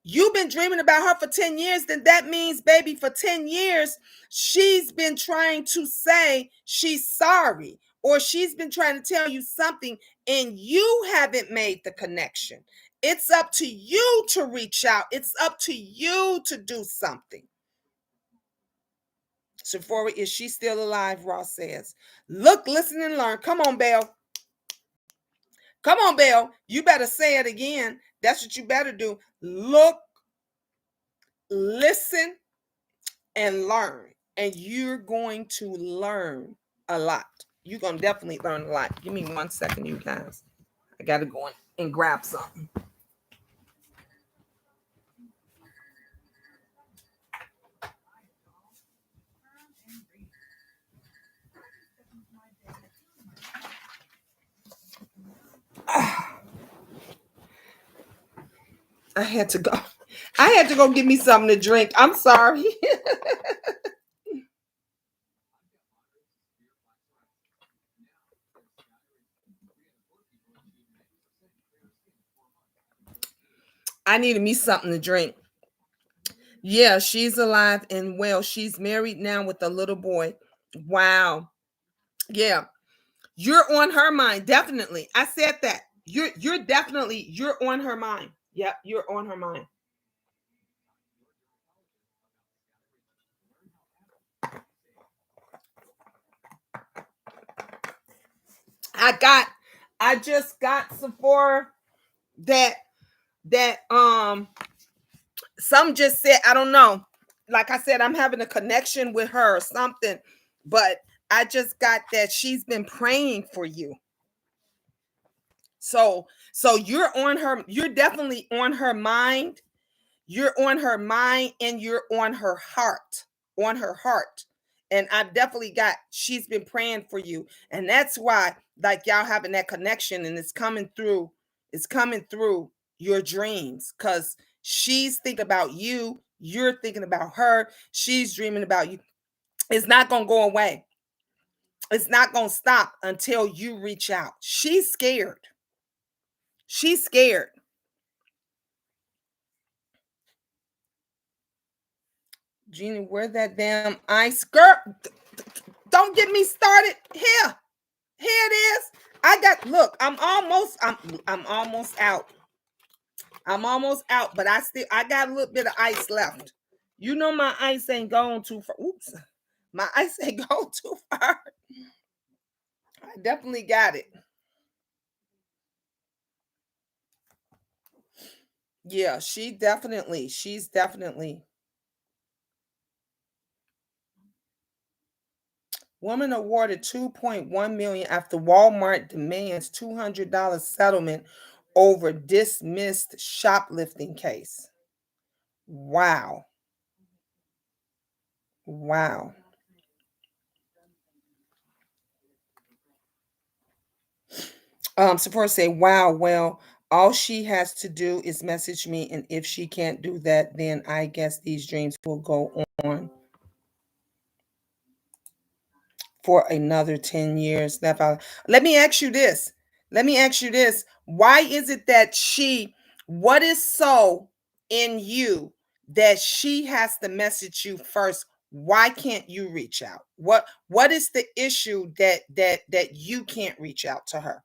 You've been dreaming about her for 10 years, then that means, baby, for 10 years, she's been trying to say she's sorry, or she's been trying to tell you something, and you haven't made the connection. It's up to you to reach out. It's up to you to do something. Sephora, is she still alive? Ross says. Look, listen, and learn. Come on, Belle. Come on, Belle. You better say it again. That's what you better do. Look, listen, and learn. And you're going to learn a lot. You're going to definitely learn a lot. Give me 1 second, you guys. I got to go in and grab something. I had to go. I had to go get me something to drink. I'm sorry. I needed me something to drink. Yeah, she's alive and well. She's married now with a little boy. Wow. Yeah. You're on her mind. Definitely. I said that. You're on her mind. Yep, you're on her mind. I just got Sephora that some just said, I don't know. Like I said, I'm having a connection with her or something, but I just got that she's been praying for you. So you're definitely on her mind. You're on her mind and you're on her heart. On her heart. And I've definitely got, she's been praying for you. And that's why, like, y'all having that connection, and it's coming through your dreams. Because she's thinking about you, you're thinking about her, she's dreaming about you. It's not gonna go away. It's not gonna stop until you reach out. She's scared. She's scared. Jeannie, where that damn ice skirt? Don't get me started. Here it is. I got, look, I'm almost out. I'm almost out, but I got a little bit of ice left. You know my ice ain't going too far. Oops. My ice ain't going too far. I definitely got it. Yeah, she's definitely. Woman awarded 2.1 million after Walmart demands $200 settlement over dismissed shoplifting case. Wow. Wow. Sephora say, wow, well, all she has to do is message me, and if she can't do that, then I guess these dreams will go on for another 10 years. Let me ask you this. Let me ask you this. Why is it that what is so in you that she has to message you first? Why can't you reach out? What is the issue that you can't reach out to her?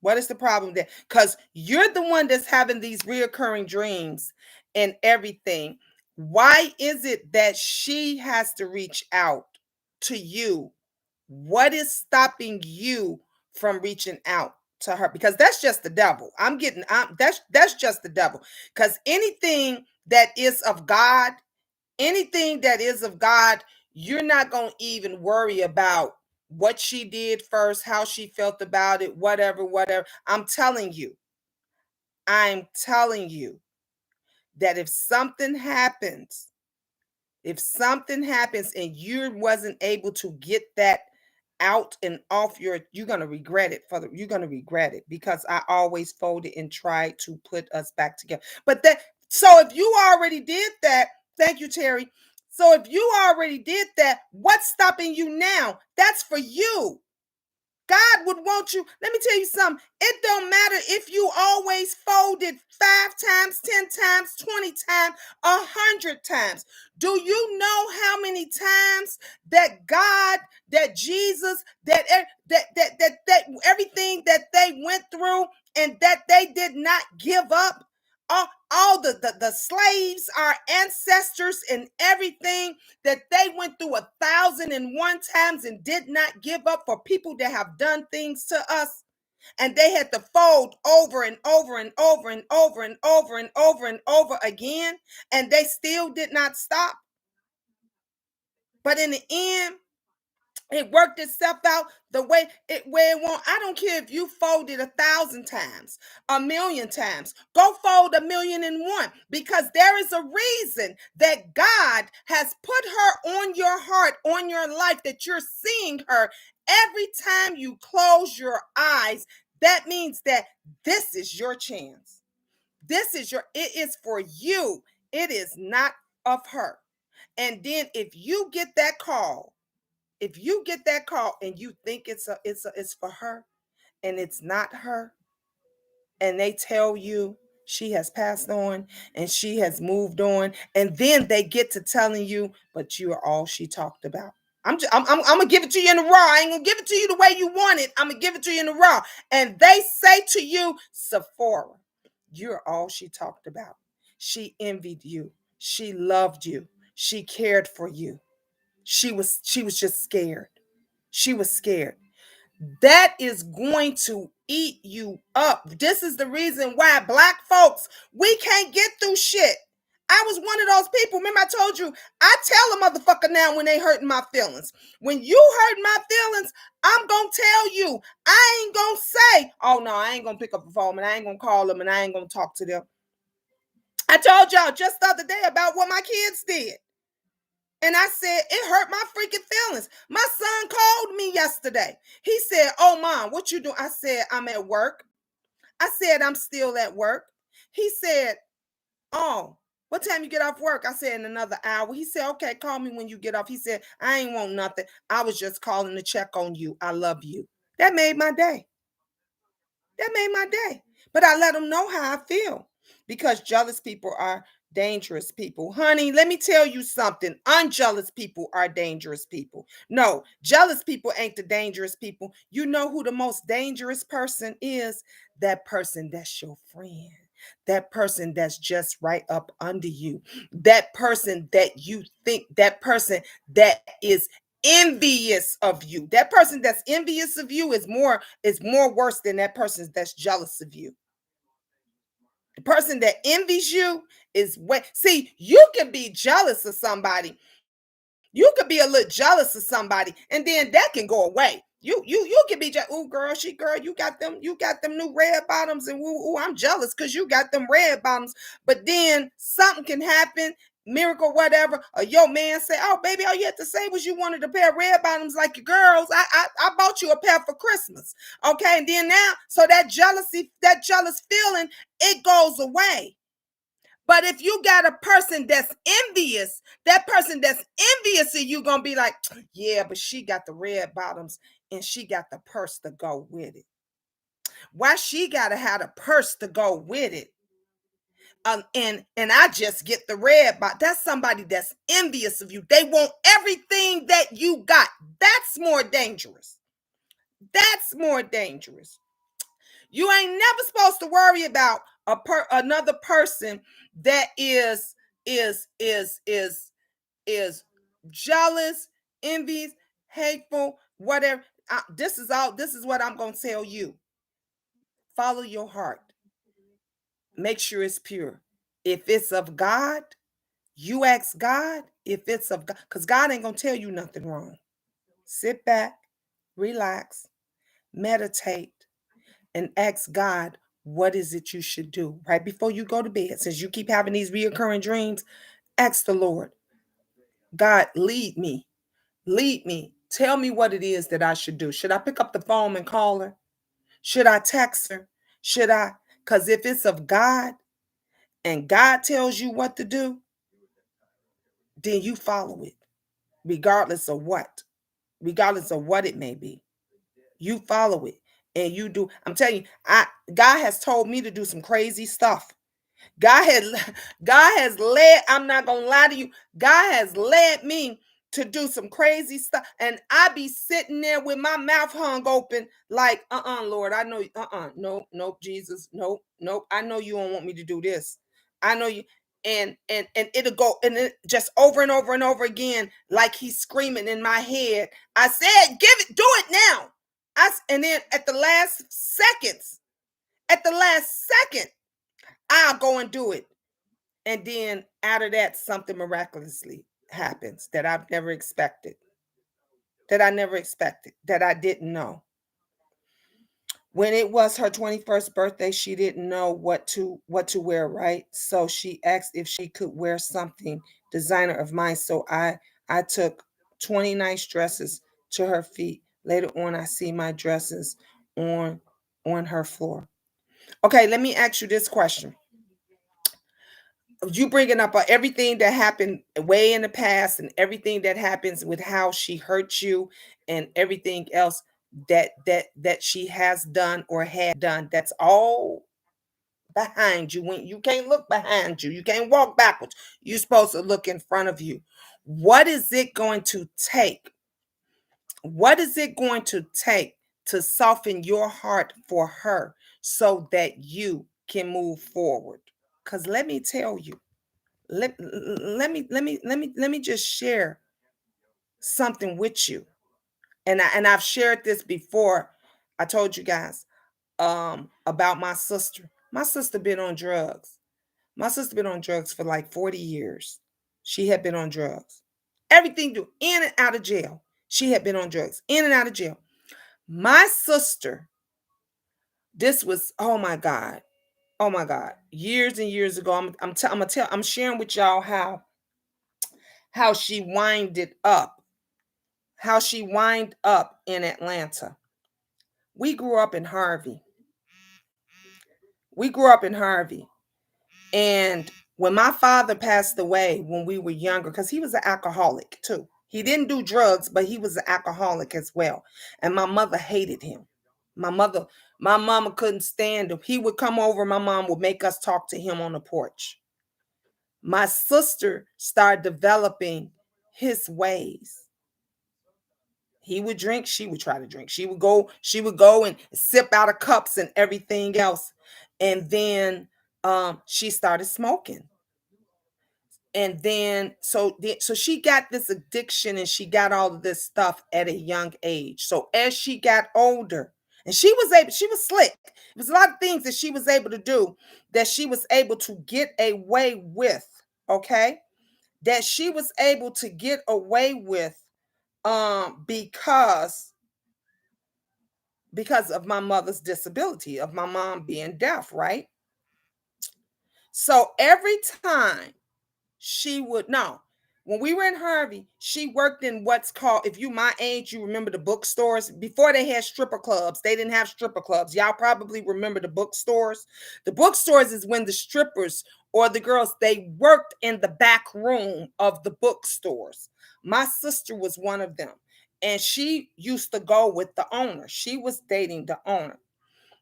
What is the problem there? Because you're the one that's having these reoccurring dreams and everything. Why is it that she has to reach out to you? What is stopping you from reaching out to her? Because that's just the devil. That's just the devil. Because anything that is of God, you're not going to even worry about what she did first, how she felt about it, whatever. I'm telling you that if something happens and you wasn't able to get that out and off you're going to regret it you're going to regret it, because I always folded and tried to put us back together. But that so if you already did that, thank you, Terry. So if you already did that, what's stopping you now? That's for you. God would want you. Let me tell you something. It don't matter if you always folded 5 times, 10 times, 20 times, 100 times. Do you know how many times that God, that Jesus, that everything that they went through and that they did not give up? All the slaves, our ancestors, and everything that they went through 1,001 times and did not give up for people that have done things to us. And they had to fold over and over and over and over and over and over and over again. And they still did not stop. But in the end, it worked itself out the way it where it won't. I don't care if you folded 1,000 times, 1,000,000 times. Go fold 1,000,001, because there is a reason that God has put her on your heart, on your life, that you're seeing her every time you close your eyes. That means that this is your chance. It is for you. It is not of her. And then if you get that call and you think it's for her and it's not her, and they tell you she has passed on and she has moved on, and then they get to telling you, but you are all she talked about. I'm gonna give it to you in the raw. I ain't gonna give it to you the way you want it. I'm gonna give it to you in the raw. And they say to you, Sephora, you're all she talked about. She envied you. She loved you. She cared for you. She was just scared. She was scared. That is going to eat you up. This is the reason why Black folks, we can't get through shit. I was one of those people. Remember, I told you, I tell a motherfucker now when they hurting my feelings. When you hurt my feelings, I'm going to tell you. I ain't going to say, oh no, I ain't going to pick up the phone and I ain't going to call them and I ain't going to talk to them. I told y'all just the other day about what my kids did. And I said, it hurt my freaking feelings. My son called me yesterday. He said, oh, Mom, what you doing? I said, I'm at work. I said, I'm still at work. He said, oh, what time you get off work? I said, in another hour. He said, okay, call me when you get off. He said, I ain't want nothing. I was just calling to check on you. I love you. That made my day. That made my day. But I let them know how I feel, because jealous people are dangerous people. Honey, let me tell you something. Unjealous people are dangerous people. No, jealous people ain't the dangerous people. You know who the most dangerous person is? That person that's your friend. That person that's just right up under you. That person that person that is envious of you. That person that's envious of you is more worse than that person that's jealous of you. The person that envies you is what. See, you can be jealous of somebody. You could be a little jealous of somebody, and then that can go away. You can be just, oh girl, you got them new red bottoms, and ooh, I'm jealous because you got them red bottoms. But then something can happen, miracle, whatever. Or your man say, oh baby, all you had to say was you wanted a pair of red bottoms like your girls. I bought you a pair for Christmas. Okay, and then now, so that jealousy, that jealous feeling, it goes away. But if you got a person that's envious, that person that's envious of you gonna be like, yeah, but she got the red bottoms and she got the purse to go with it. Why she gotta have a purse to go with it? And I just get the red box. That's somebody that's envious of you. They want everything that you got. That's more dangerous. That's more dangerous. You ain't never supposed to worry about another person that is jealous, envious, hateful, whatever. This is all. This is what I'm gonna tell you. Follow your heart. Make sure it's pure. If it's of God, you ask God if it's of God, because God ain't gonna tell you nothing wrong. Sit back, relax, meditate, and ask God what is it you should do right before you go to bed. Since you keep having these reoccurring dreams, ask the Lord, God, lead me, lead me. Tell me what it is that I should do. Should I pick up the phone and call her? Should I text her? Should I? Because if it's of God and God tells you what to do, then you follow it, regardless of what, regardless of what it may be. You follow it and you do. I'm telling you, God has told me to do some crazy stuff. God has God has led, I'm not gonna lie to you, God has led me to do some crazy stuff. And I be sitting there with my mouth hung open, like, Lord, I know, nope, Jesus, nope. I know you don't want me to do this. I know you, and it'll go and it just over and over and over again, like he's screaming in my head. I said, give it, do it now. And then at the last second, I'll go and do it. And then out of that, something miraculously happens that I've never expected, that I didn't know. When it was her 21st birthday, she didn't know what to wear, right? So she asked if she could wear something designer of mine. So I took 20 nice dresses to her feet. Later on, I see my dresses on on her floor. Okay, let me ask you this question. You bringing up everything that happened way in the past and everything that happens with how she hurt you and everything else that she has done or had done, that's all behind you. When you can't look behind you, you can't walk backwards, you're supposed to look in front of you. What is it going to take? What is it going to take to soften your heart for her so that you can move forward? Because let me tell you, let me just share something with you. And I've shared this before. I told you guys about my sister. My sister been on drugs. My sister been on drugs for like 40 years. She had been on drugs. Everything do in and out of jail. She had been on drugs, in and out of jail. My sister, this was, oh my God. Oh my God. Years and years ago. I'm sharing with y'all how she winded up, how she wind up in Atlanta. We grew up in Harvey. We grew up in Harvey. And when my father passed away when we were younger, because he was an alcoholic too. He didn't do drugs, but he was an alcoholic as well. And my mother hated him. My mother, my mama couldn't stand him. He would come over, my mom would make us talk to him on the porch. My sister started developing his ways. He would drink, she would try to drink. She would go and sip out of cups and everything else. And then she started smoking. And then so she got this addiction and she got all of this stuff at a young age. So as she got older, and she was slick. It was a lot of things that she was able to do that she was able to get away with, okay? That she was able to get away with because of my mother's disability, of my mom being deaf, right? So every time she would no, when we were in Harvey, she worked in what's called, if you my age, you remember the bookstores. Before they had stripper clubs, they didn't have stripper clubs. Y'all probably remember the bookstores. The bookstores is when the strippers or the girls, they worked in the back room of the bookstores. My sister was one of them. And she used to go with the owner. She was dating the owner.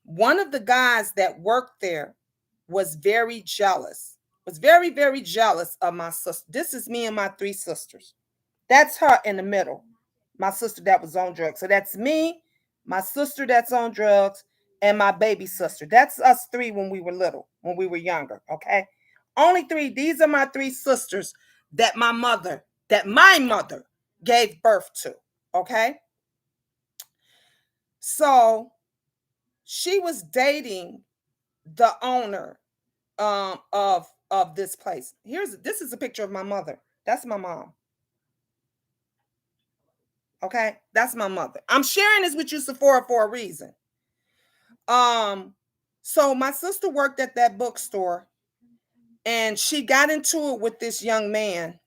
One of the guys that worked there was very jealous, was very, very jealous of my sister. This is me and my three sisters. That's her in the middle, my sister that was on drugs. So that's me, my sister that's on drugs, and my baby sister. That's us three when we were little, when we were younger. Okay. Only three. These are my three sisters that my mother gave birth to. Okay. So she was dating the owner of this place. This is a picture of my mother. That's my mom. Okay, that's my mother. I'm sharing this with you, Sephora, for a reason. Um, so my sister worked at that bookstore, and she got into it with this young man,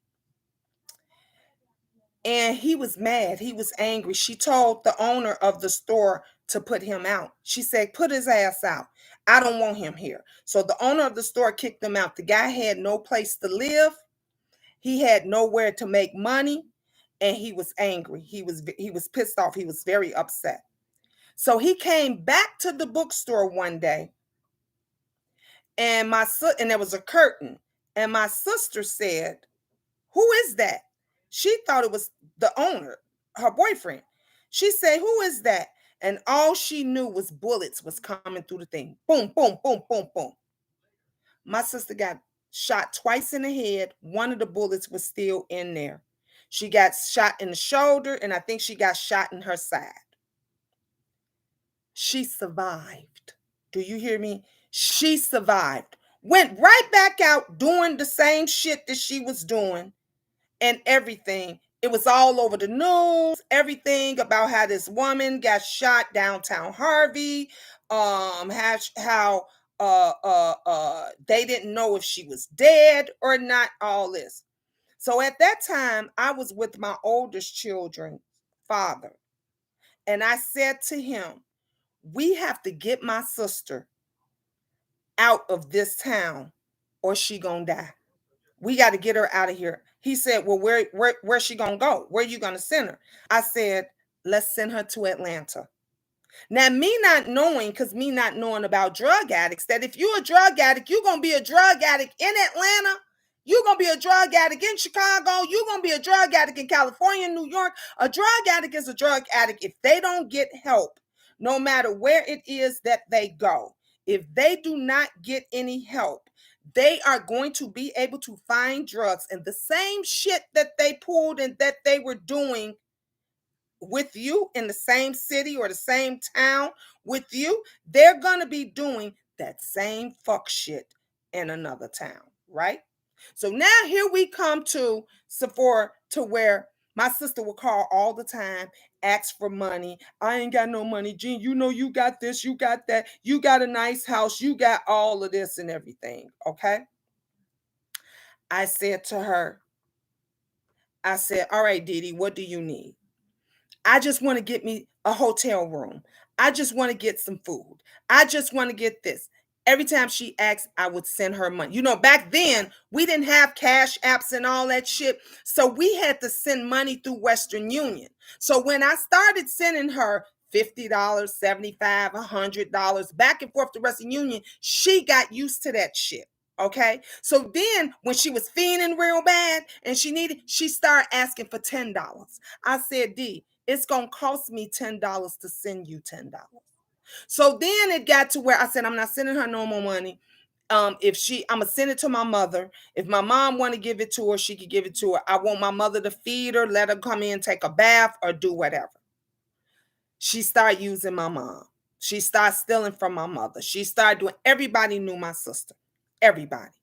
and he was mad. He was angry. She told the owner of the store to put him out. She said, "Put his ass out. I don't want him here." So the owner of the store kicked him out. The guy had no place to live. He had nowhere to make money, and he was angry. He was pissed off. He was very upset. So he came back to the bookstore one day, and and there was a curtain, and my sister said, "Who is that?" She thought it was the owner, her boyfriend. She said, "Who is that?" And all she knew was bullets was coming through the thing. Boom, boom, boom, boom, boom. My sister got shot twice in the head. One of the bullets was still in there. She got shot in the shoulder, and I think she got shot in her side. She survived. Do you hear me? She survived. Went right back out doing the same shit that she was doing and everything. It was all over the news, everything about how this woman got shot downtown Harvey, how they didn't know if she was dead or not, all this. So at that time, I was with my oldest children's father, and I said to him, "We have to get my sister out of this town or she gonna die. We got to get her out of here." He said, "Well, where's she gonna go? Where you gonna send her?" I said, "Let's send her to Atlanta." Now, me not knowing about drug addicts, that if you're a drug addict, you're gonna be a drug addict in Atlanta. You're gonna be a drug addict in Chicago. You're gonna be a drug addict in California, New York. A drug addict is a drug addict if they don't get help, no matter where it is that they go. If they do not get any help, they are going to be able to find drugs, and the same shit that they pulled and that they were doing with you in the same city or the same town with you, they're going to be doing that same fuck shit in another town, right? So now here we come to Sephora, to where my sister will call all the time, ask for money. "I ain't got no money, Jean. You know, you got this, you got that, you got a nice house, you got all of this and everything." Okay. I said to her, I said, "All right, Didi, what do you need?" "I just want to get me a hotel room. I just want to get some food. I just want to get this." Every time she asked, I would send her money. You know, back then, we didn't have cash apps and all that shit. So we had to send money through Western Union. So when I started sending her $50, 75, $100 back and forth to Western Union, she got used to that shit. Okay. So then when she was feeling real bad and she started asking for $10. I said, "D, it's gonna cost me $10 to send you $10." So then it got to where I said, "I'm not sending her no more money. I'm gonna send it to my mother. If my mom want to give it to her, she could give it to her. I want my mother to feed her, let her come in, take a bath, or do whatever." She started using my mom. She started stealing from my mother. She started doing. Everybody knew my sister. Everybody.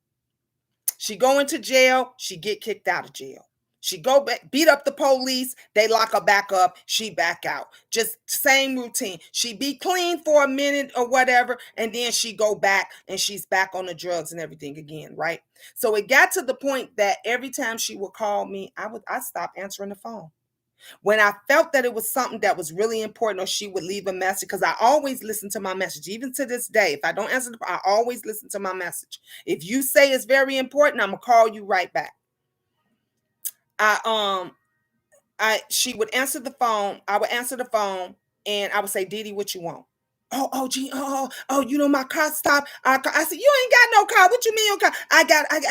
She go into jail, she get kicked out of jail. She go back, beat up the police, they lock her back up, she back out. Just same routine. She be clean for a minute or whatever, and then she go back and she's back on the drugs and everything again, right? So it got to the point that every time she would call me, I stop answering the phone. When I felt that it was something that was really important, or she would leave a message, because I always listen to my message, even to this day. If I don't answer I always listen to my message. If you say it's very important, I'm gonna call you right back. I she would answer the phone. I would answer the phone, and I would say, "Didi, what you want?" oh, gee, you know, my car stopped. I said, you ain't got no car. What you mean your car? I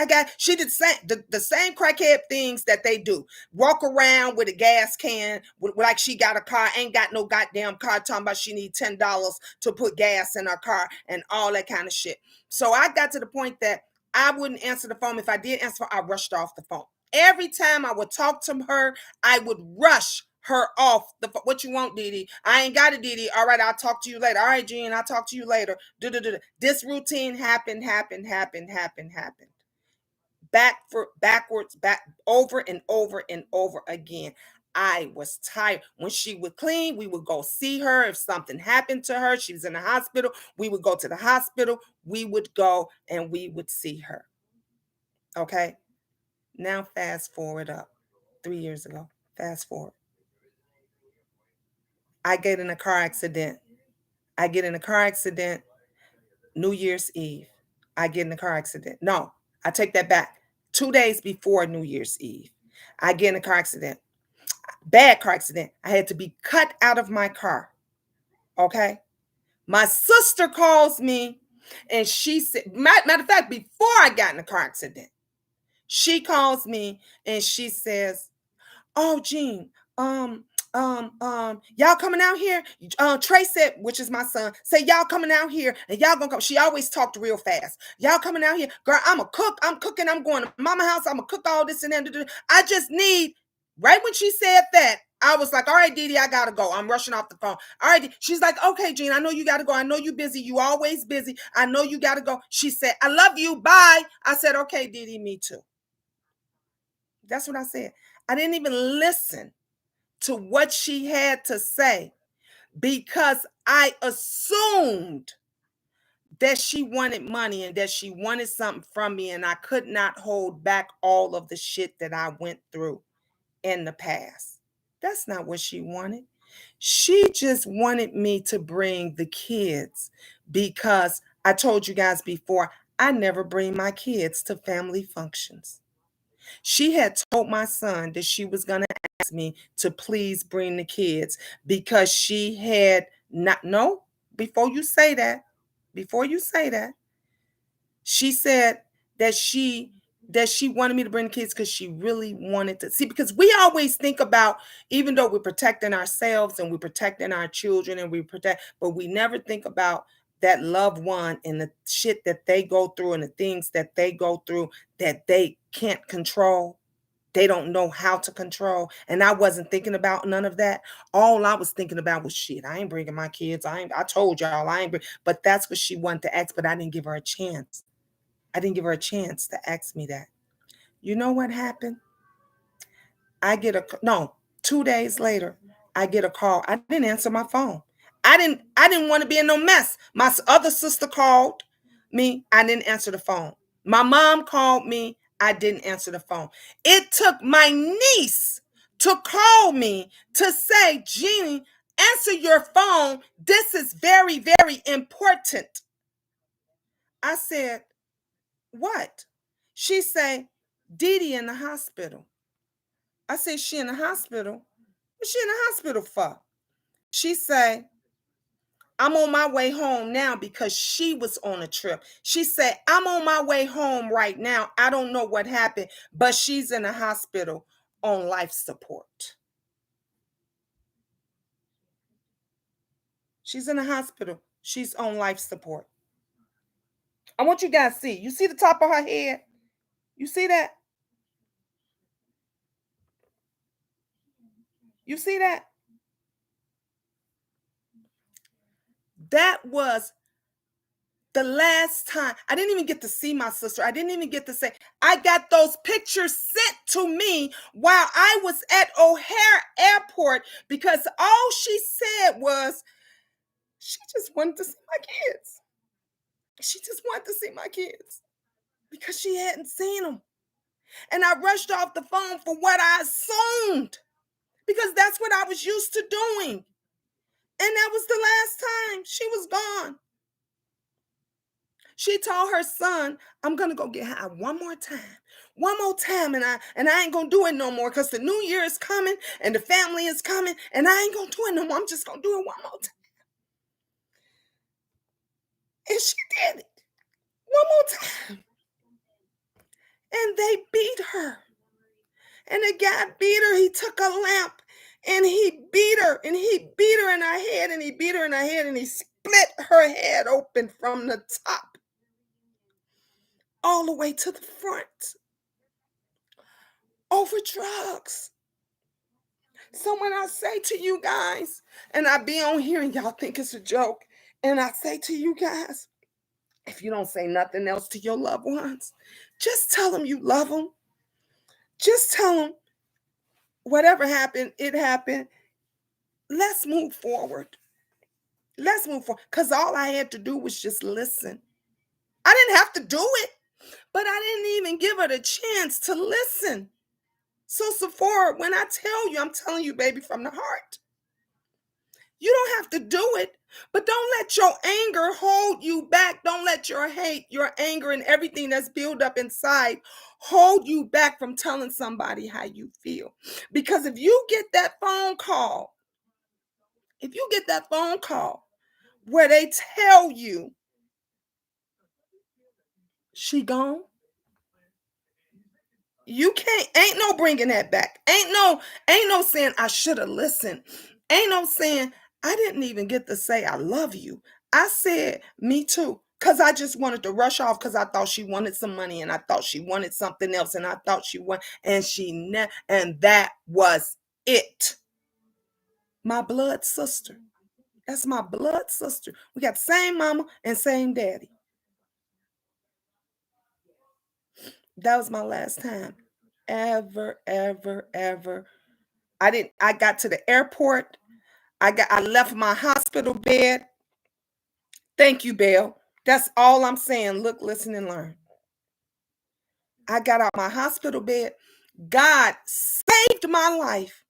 got. She did the same crackhead things that they do. Walk around with a gas can, like she got a car, ain't got no goddamn car, talking about she need $10 to put gas in her car and all that kind of shit. So I got to the point that I wouldn't answer the phone. If I did answer, I rushed off the phone. Every time I would talk to her, I would rush her off the phone. What you want, Didi? I ain't got it, Didi. All right, I'll talk to you later. All right, Jean, I'll talk to you later. This routine happened. Backwards, over and over and over again. I was tired. When she would clean, we would go see her. If something happened to her, she was in the hospital, we would go to the hospital. We would go and we would see her. Okay. Now fast forward up 3 years ago. Fast forward. I get in a car accident. I get in a car accident New Year's Eve. I get in a car accident. No, I take that back. 2 days before New Year's Eve, I get in a car accident. Bad car accident. I had to be cut out of my car. Okay. My sister calls me and she said, matter of fact, before I got in a car accident, she calls me and she says, oh, Gene, y'all coming out here? Trey said, which is my son, say y'all coming out here and y'all gonna come. She always talked real fast. Y'all coming out here, girl. I'm a cook. I'm cooking. I'm going to mama house. I'm gonna cook all this and that. I just need. Right when she said that, I was like, all right, Didi, I gotta go. I'm rushing off the phone. All right. She's like, okay, Gene, I know you gotta go. I know you busy. You always busy. I know you gotta go. She said, I love you. Bye. I said, okay, Didi, me too. That's what I said. I didn't even listen to what she had to say because I assumed that she wanted money and that she wanted something from me, and I could not hold back all of the shit that I went through in the past. That's not what she wanted. She just wanted me to bring the kids because I told you guys before, I never bring my kids to family functions. She had told my son that she was going to ask me to please bring the kids because she had not, no, before you say that, before you say that, she said that she wanted me to bring the kids because she really wanted to see, because we always think about, even though we're protecting ourselves and we're protecting our children and we protect, but we never think about that loved one and the shit that they go through and the things that they go through that they can't control. They don't know how to control. And I wasn't thinking about none of that. All I was thinking about was shit. I ain't bringing my kids. I told y'all I ain't but that's what she wanted to ask, but I didn't give her a chance. I didn't give her a chance to ask me that. You know what happened? I get a no, 2 days later, I get a call. I didn't answer my phone. I didn't want to be in no mess. My other sister called me. I didn't answer the phone. My mom called me. I didn't answer the phone. It took my niece to call me to say, Jeannie, answer your phone. This is very, very important. I said, what? She said, Didi in the hospital. I said, she in the hospital? What's she in the hospital for? She said, I'm on my way home now because she was on a trip. She said, I'm on my way home right now. I don't know what happened, but she's in the hospital on life support. She's in the hospital. She's on life support. I want you guys to see. You see the top of her head? You see that? You see that? That was the last time. I didn't even get to see my sister. I didn't even get to say, I got those pictures sent to me while I was at O'Hare Airport because all she said was she just wanted to see my kids. She just wanted to see my kids because she hadn't seen them. And I rushed off the phone for what I assumed because that's what I was used to doing. And that was the last time she was gone. She told her son, I'm gonna go get high one more time. One more time, and I ain't gonna do it no more because the new year is coming and the family is coming, and I ain't gonna do it no more. I'm just gonna do it one more time. And she did it one more time. And they beat her. And the guy beat her. He took a lamp and he beat her. And he beat her in her head. And he beat her in her head. And he split her head open from the top all the way to the front over drugs. So when I say to you guys, and I be on here and y'all think it's a joke, and I say to you guys, if you don't say nothing else to your loved ones, just tell them you love them. Just tell them whatever happened, it happened. Let's move forward. Let's move forward. Because all I had to do was just listen. I didn't have to do it, but I didn't even give her the chance to listen. So, Sephora, when I tell you, I'm telling you, baby, from the heart. You don't have to do it, but don't let your anger hold you back. Don't let your hate, your anger, and everything that's built up inside hold you back from telling somebody how you feel. Because if you get that phone call, where they tell you she gone, you can't, ain't no bringing that back. Ain't no saying I should have listened. Ain't no saying I didn't even get to say I love you. I said me too. Cause I just wanted to rush off because I thought she wanted some money and I thought she wanted something else and I thought she wanted, and and that was it. My blood sister. That's my blood sister. We got the same mama and same daddy. That was my last time. Ever, ever, ever. I got to the airport. I left my hospital bed. Thank you, Belle. That's all I'm saying. Look, listen, and learn. I got out my hospital bed. God saved my life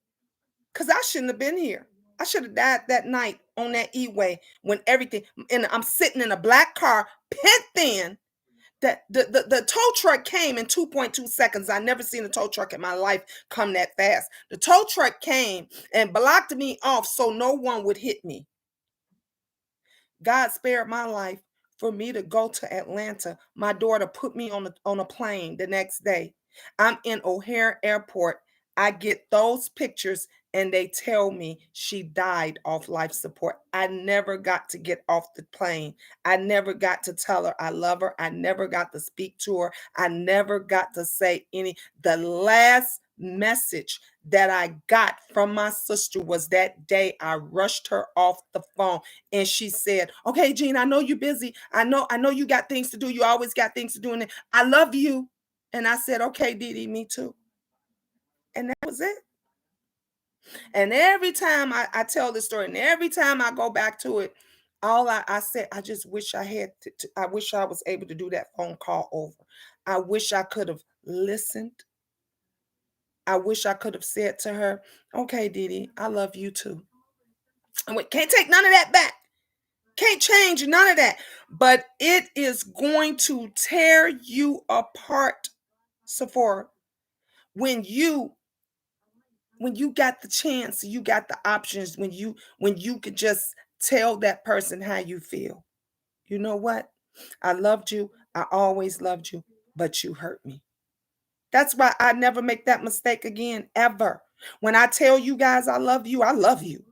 because I shouldn't have been here. I should have died that night on that E-way when everything, and I'm sitting in a black car, pent thin. That the tow truck came in 2.2 seconds. I never seen a tow truck in my life come that fast. The tow truck came and blocked me off so no one would hit me. God spared my life for me to go to Atlanta. My daughter put me on a plane the next day. I'm in O'Hare Airport. I get those pictures and they tell me she died off life support. I never got to get off the plane. I never got to tell her I love her. I never got to speak to her. I never got to say any. The last message that I got from my sister was that day I rushed her off the phone and she said, "Okay, Jean, I know you're busy. I know you got things to do. You always got things to do. And I love you." And I said, "Okay, Dee Dee, me too." And that was it. And every time I tell this story, and every time I go back to it, all I said, I just wish I had I wish I was able to do that phone call over. I wish I could have listened. I wish I could have said to her, "Okay, Dee Dee, I love you too." And we can't take none of that back. Can't change none of that. But it is going to tear you apart, Sephora, when you got the chance, you got the options, when you could just tell that person how you feel. You know what? I loved you. I always loved you, but you hurt me. That's why I never make that mistake again, ever. When I tell you guys I love you, I love you.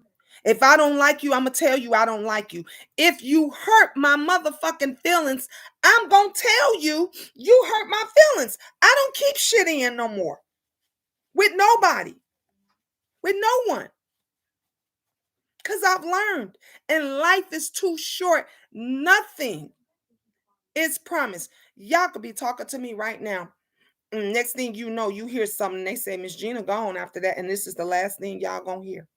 If I don't like you, I'm going to tell you I don't like you. If you hurt my motherfucking feelings, I'm going to tell you you hurt my feelings. I don't keep shit in no more with nobody, with no one. Because I've learned, and life is too short. Nothing is promised. Y'all could be talking to me right now. And next thing you know, you hear something. They say, "Miss Gina gone after that." And this is the last thing y'all gonna hear.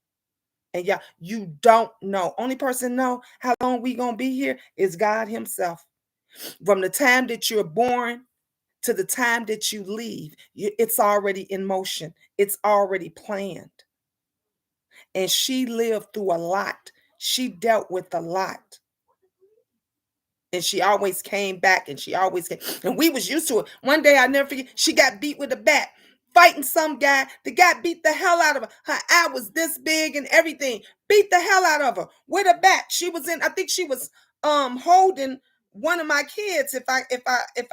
And y'all, you don't know. Only person know how long we gonna be here is God himself. From the time that you're born to the time that you leave, it's already in motion. It's already planned. And she lived through a lot. She dealt with a lot. And she always came back, and she always came. And we was used to it. One day I never forget, she got beat with a bat, fighting some guy. The guy beat the hell out of her. Her eye was this big and everything. Beat the hell out of her with a bat. She was in, I think she was holding one of my kids, if I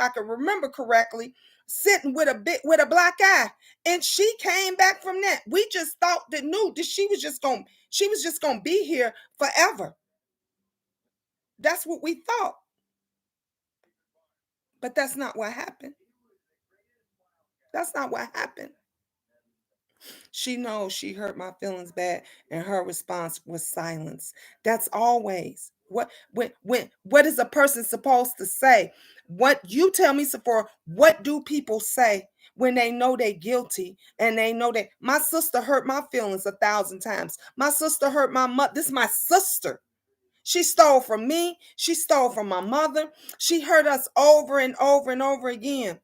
could remember correctly, sitting with a black eye, and she came back from that. We just thought that knew that she was just gonna be here forever. That's what we thought, but that's not what happened. That's not what happened. She knows she hurt my feelings bad, and her response was silence. That's always what is a person supposed to say? What you tell me, Sephora, what do people say when they know they're guilty and they know that my sister hurt my feelings 1,000 times? My sister hurt my mother. This is my sister. She stole from me. She stole from my mother. She hurt us over and over and over again,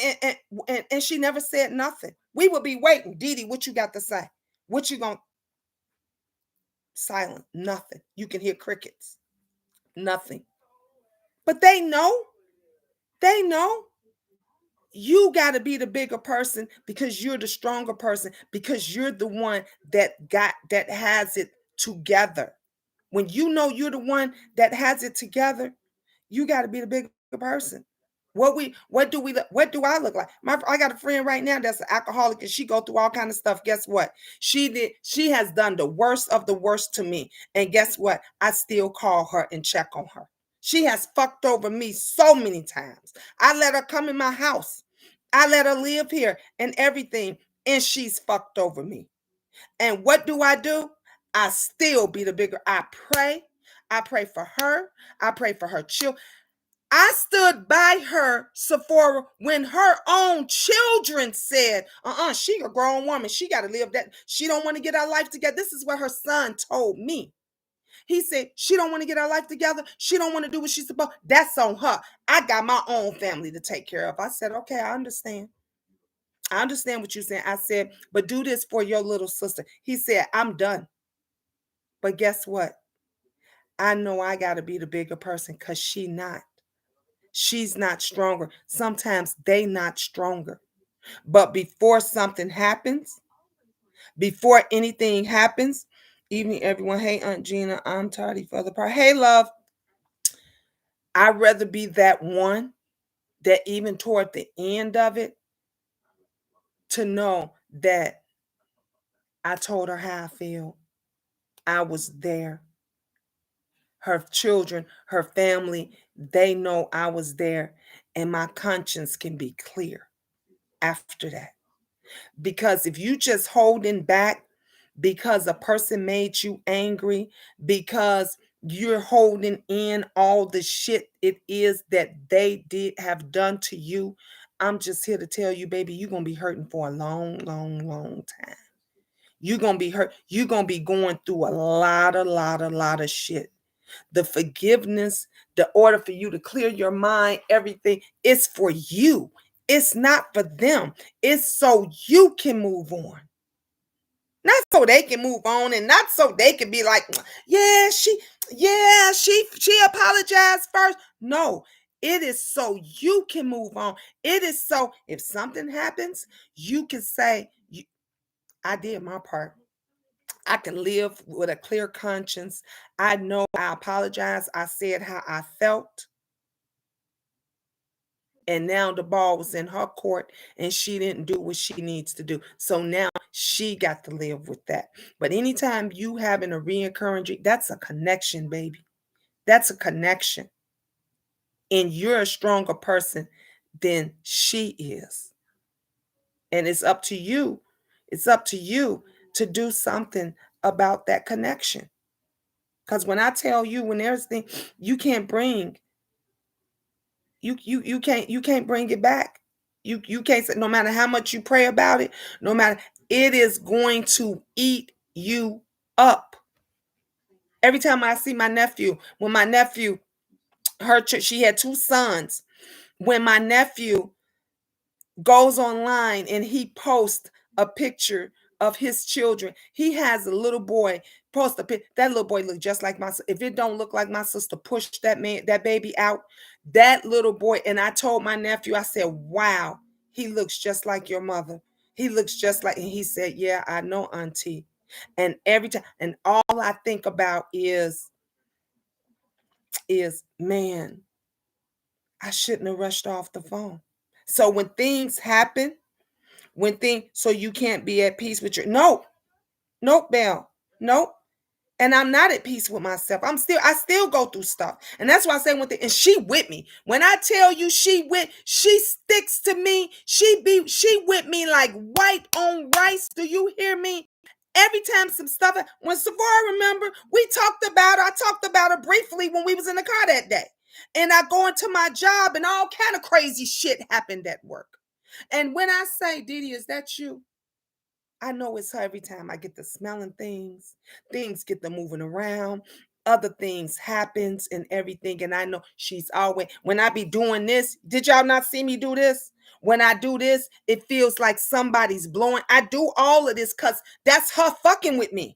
and she never said nothing. We would be waiting. Dee, what you got to say? What you gonna silent? Nothing. You can hear crickets. Nothing. But they know. They know. You got to be the bigger person because you're the stronger person because you're the one that has it together. When you know you're the one that has it together, you got to be the bigger person. What do I look like? I got a friend right now that's an alcoholic and she go through all kind of stuff. Guess what? She has done the worst of the worst to me. And guess what? I still call her and check on her. She has fucked over me so many times. I let her come in my house. I let her live here and everything. And she's fucked over me. And what do? I still be the bigger. I pray. I pray for her. I pray for her children. I stood by her, Sephora, when her own children said, she a grown woman. She got to live that. She don't want to get her life together. This is what her son told me. He said, she don't want to get her life together. She don't want to do what she's supposed. That's on her. I got my own family to take care of. I said, okay, I understand. I understand what you're saying. I said, but do this for your little sister. He said, I'm done. But guess what? I know I got to be the bigger person because she not. She's not stronger. Sometimes they not stronger. But before anything happens, evening everyone. Hey, Aunt Gina, I'm tardy for the part. Hey, love. I'd rather be that one that even toward the end of it to know that I told her how I feel. I was there. Her children, her family, they know I was there. And my conscience can be clear after that. Because if you just holding back because a person made you angry, because you're holding in all the shit it is that they did have done to you, I'm just here to tell you, baby, you're going to be hurting for a long, long, long time. You're going to be hurt. You're going to be going through a lot of shit. The forgiveness, the order for you to clear your mind, everything is for you. It's not for them. It's so you can move on. Not so they can move on and not so they can be like, she apologized first. No, it is so you can move on. It is so if something happens, you can say, I did my part. I can live with a clear conscience. I know I apologize. I said how I felt. And now the ball was in her court and she didn't do what she needs to do. So now she got to live with that. But anytime you having a reoccurring dream, that's a connection, baby. That's a connection. And you're a stronger person than she is. And it's up to you. It's up to you to do something about that connection. Because when I tell you, when there's things you can't bring, you can't bring it back. You can't say no matter how much you pray about it, no matter it is going to eat you up. Every time I see my nephew, when my nephew, she had two sons. When my nephew goes online and he posts a picture of his children. He has a little boy post a pic. That little boy look just like my sister. If it don't look like my sister, push that baby out. That little boy. And I told my nephew, I said, wow, he looks just like your mother. He looks just like, and he said, yeah, I know, Auntie. And every time, and all I think about is man, I shouldn't have rushed off the phone. So when things happen, so you can't be at peace with your, no, nope, Belle, nope. And I'm not at peace with myself. I still go through stuff. And that's why I say and she with me. When I tell you she sticks to me. She with me like white on rice. Do you hear me? Every time some stuff, when Sephora, remember, I talked about her briefly when we was in the car that day. And I go into my job and all kind of crazy shit happened at work. And when I say, Didi, is that you? I know it's her every time I get to smelling things get to moving around, other things happens and everything. And I know she's always, when I be doing this, did y'all not see me do this? When I do this, it feels like somebody's blowing. I do all of this because that's her fucking with me.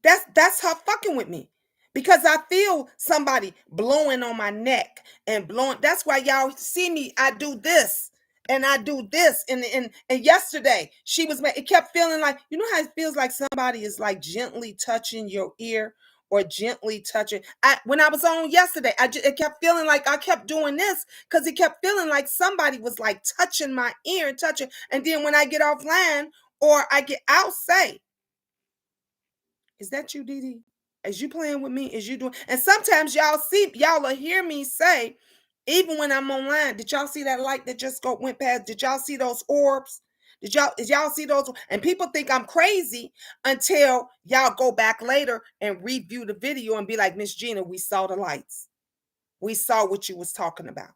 That's her fucking with me. Because I feel somebody blowing on my neck and blowing. That's why y'all see me. I do this and I do this. And yesterday it kept feeling like, you know how it feels like somebody is like gently touching your ear or gently touching. When I was on yesterday, it kept feeling like I kept doing this because it kept feeling like somebody was like touching my ear and touching. And then when I get offline or I'll say, is that you, Didi? Is you playing with me? Is you doing? And sometimes y'all will hear me say, even when I'm online, did y'all see that light that just went past? Did y'all see those orbs? Did y'all see those? And people think I'm crazy until y'all go back later and review the video and be like, Miss Gina, we saw the lights. We saw what you was talking about.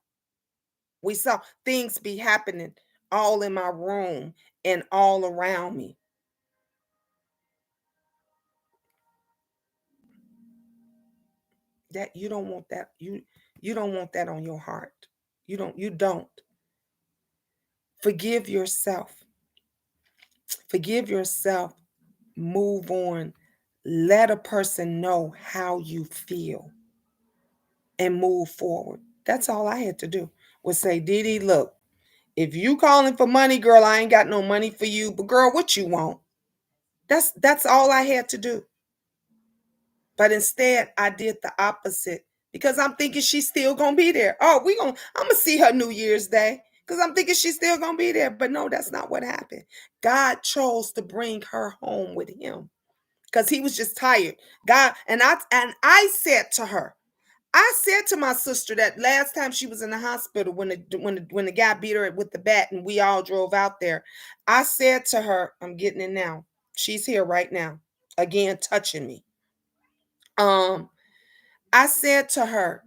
We saw things be happening all in my room and all around me. That you don't want that. You don't want that on your heart. You don't. Forgive yourself. Forgive yourself. Move on. Let a person know how you feel and move forward. That's all I had to do was say, Didi, look, if you calling for money, girl, I ain't got no money for you. But girl, what you want? That's all I had to do. But instead, I did the opposite because I'm thinking she's still gonna be there. Oh, I'm gonna see her New Year's Day because I'm thinking she's still gonna be there. But no, that's not what happened. God chose to bring her home with him because he was just tired. God and I said to her, I said to my sister that last time she was in the hospital when the guy beat her with the bat and we all drove out there. I said to her, I'm getting it now. She's here right now, again touching me. I said to her,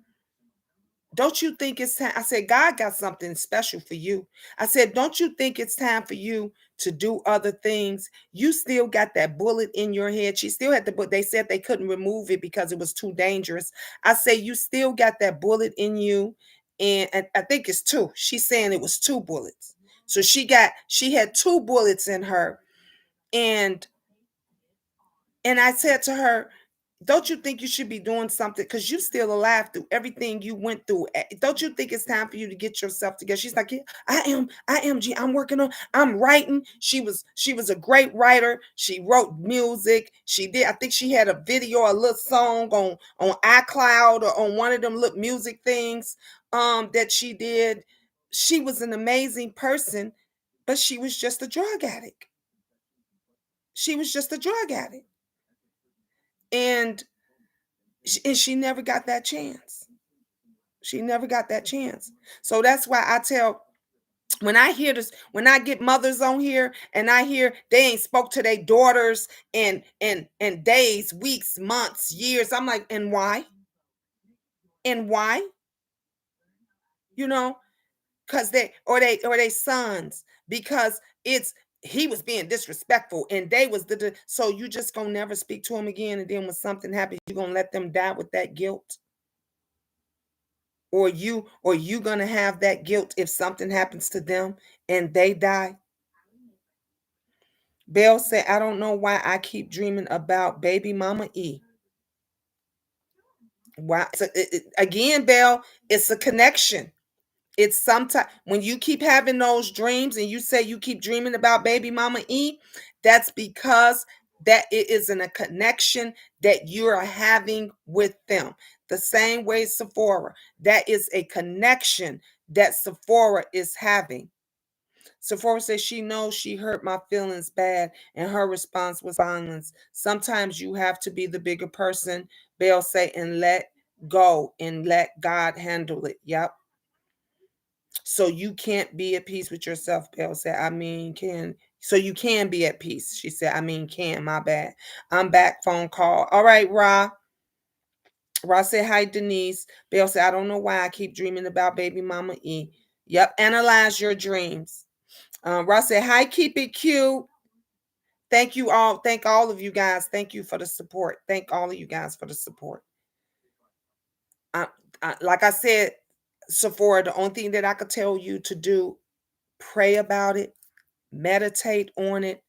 don't you think it's time? I said, God got something special for you. I said, don't you think it's time for you to do other things? You still got that bullet in your head. She still had the bullet. They said they couldn't remove it because it was too dangerous. I say, you still got that bullet in you. And I think it's two. She's saying it was two bullets. So she had two bullets in her. And I said to her, don't you think you should be doing something? Because you're still alive through everything you went through. Don't you think it's time for you to get yourself together? She's like, yeah, I am, G. I'm writing. She was a great writer. She wrote music. I think she had a video, a little song on iCloud or on one of them little music things that she did. She was an amazing person, but she was just a drug addict. She was just a drug addict. And she never got that chance. She never got that chance. So that's why I tell, when I hear this, when I get mothers on here and I hear they ain't spoke to their daughters in days, weeks, months, years, I'm like, and why? And why? You know, because they sons, because he was being disrespectful and they was so you just gonna never speak to him again, and then when something happens, you're gonna let them die with that guilt. Or you gonna have that guilt if something happens to them and they die. Belle said, I don't know why I keep dreaming about baby mama E. Why? So again, Belle, it's a connection. It's sometimes when you keep having those dreams and you say you keep dreaming about baby mama E, that's because that it isn't a connection that you're having with them. The same way Sephora, that is a connection that Sephora is having. Sephora says she knows she hurt my feelings bad, and her response was violence. Sometimes you have to be the bigger person, Belle say, and let go and let God handle it. Yep. So you can't be at peace with yourself, Belle said. I mean, can so you can be at peace. She said, I mean, can, my bad. I'm back, phone call. All right, Ra. Ra said, hi, Denise. Belle said, I don't know why I keep dreaming about baby mama E. Yep, analyze your dreams. Ross said, hi, keep it cute. Thank you all. Thank all of you guys. Thank you for the support. Thank all of you guys for the support. I, like I said, Sephora, the only thing that I could tell you to do, pray about it, meditate on it,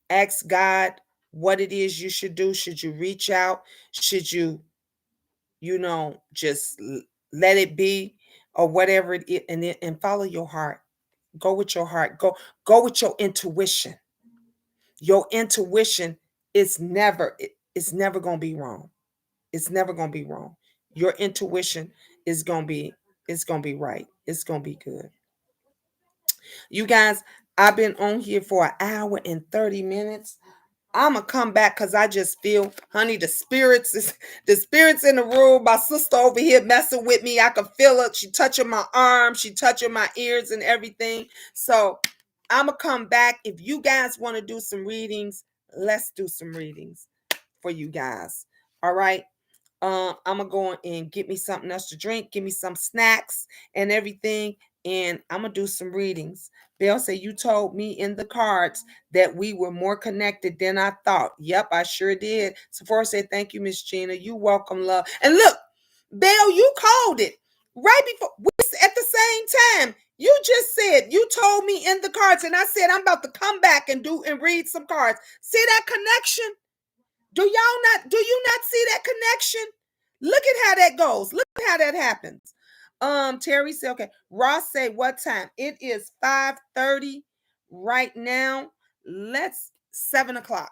ask God what it is you should do. Should you reach out? Should you, just let it be or whatever it is, and follow your heart. Go with your heart. Go with your intuition. Your intuition it's never going to be wrong. It's never going to be wrong. Your intuition is going to be it's going to be right. It's going to be good. You guys, I've been on here for an hour and 30 minutes. I'm gonna come back because I just feel, honey, the spirits in the room. My sister over here messing with me. I can feel it. She touching my arm, she touching my ears and everything. So I'm gonna come back. If you guys want to do some readings, let's do some readings for you guys. All right. I'm gonna go and get me something else to drink, give me some snacks and everything, and I'm gonna do some readings. Belle said, you told me in the cards that we were more connected than I thought. Yep, I sure did. Sephora said, thank you, Miss Gina. You welcome, love. And look, Belle, you called it right before at the same time. You just said you told me in the cards, and I said I'm about to come back and read some cards. See that connection? Do you not see that connection? Look at how that goes. Look at how that happens. Terry said, okay. Ross say, what time? It is 5:30 right now. Let's 7 o'clock.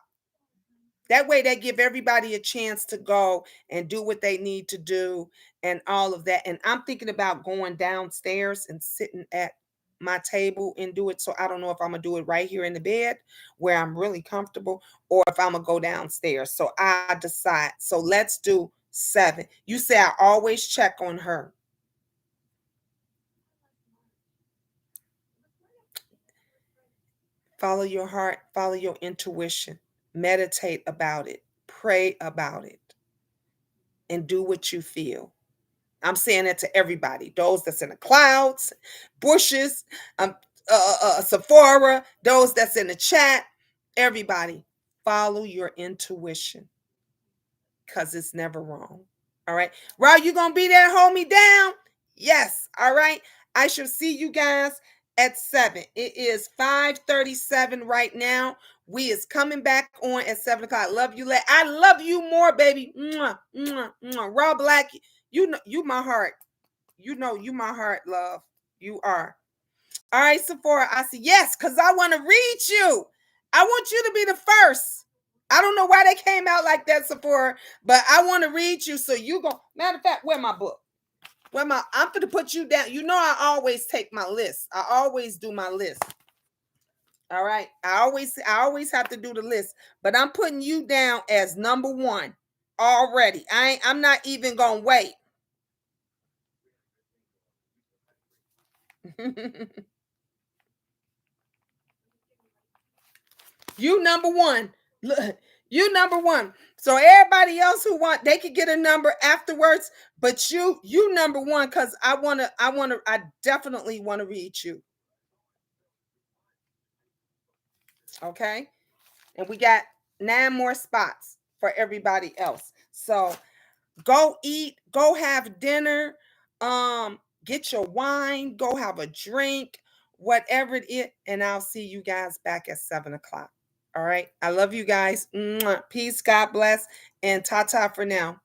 That way they give everybody a chance to go and do what they need to do and all of that. And I'm thinking about going downstairs and sitting at my table and do it. So I don't know if I'm gonna do it right here in the bed where I'm really comfortable or if I'm gonna go downstairs. So I decide. So let's do 7. You say I always check on her. Follow your heart, follow your intuition, meditate about it, pray about it, and do what you feel. I'm saying that to everybody. Those that's in the clouds, bushes, Sephora, those that's in the chat, everybody, follow your intuition because it's never wrong. All right. Rob, you gonna be there, hold me down? Yes. All right. I shall see you guys at 7. It is 5:37 right now. We is coming back on at 7 o'clock. Love you. I love you more, baby. Mwah, mwah, mwah. Raw Black, you know you my heart. You know you my heart, love. You are. All right, Sephora. I said yes, because I want to read you. I want you to be the first. I don't know why they came out like that, Sephora, but I want to read you. So you go. Matter of fact, where my book? I'm gonna put you down. You know I always take my list. I always do my list. All right. I always have to do the list, but I'm putting you down as number 1 already. I'm not even gonna wait. You number 1. Look, you number 1. So everybody else who want, they could get a number afterwards, but you number 1 cuz I definitely want to read you. Okay? And we got 9 more spots for everybody else. So go eat, go have dinner, get your wine, go have a drink, whatever it is, and I'll see you guys back at 7 o'clock. All right. I love you guys. Mwah. Peace, God bless, and ta-ta for now.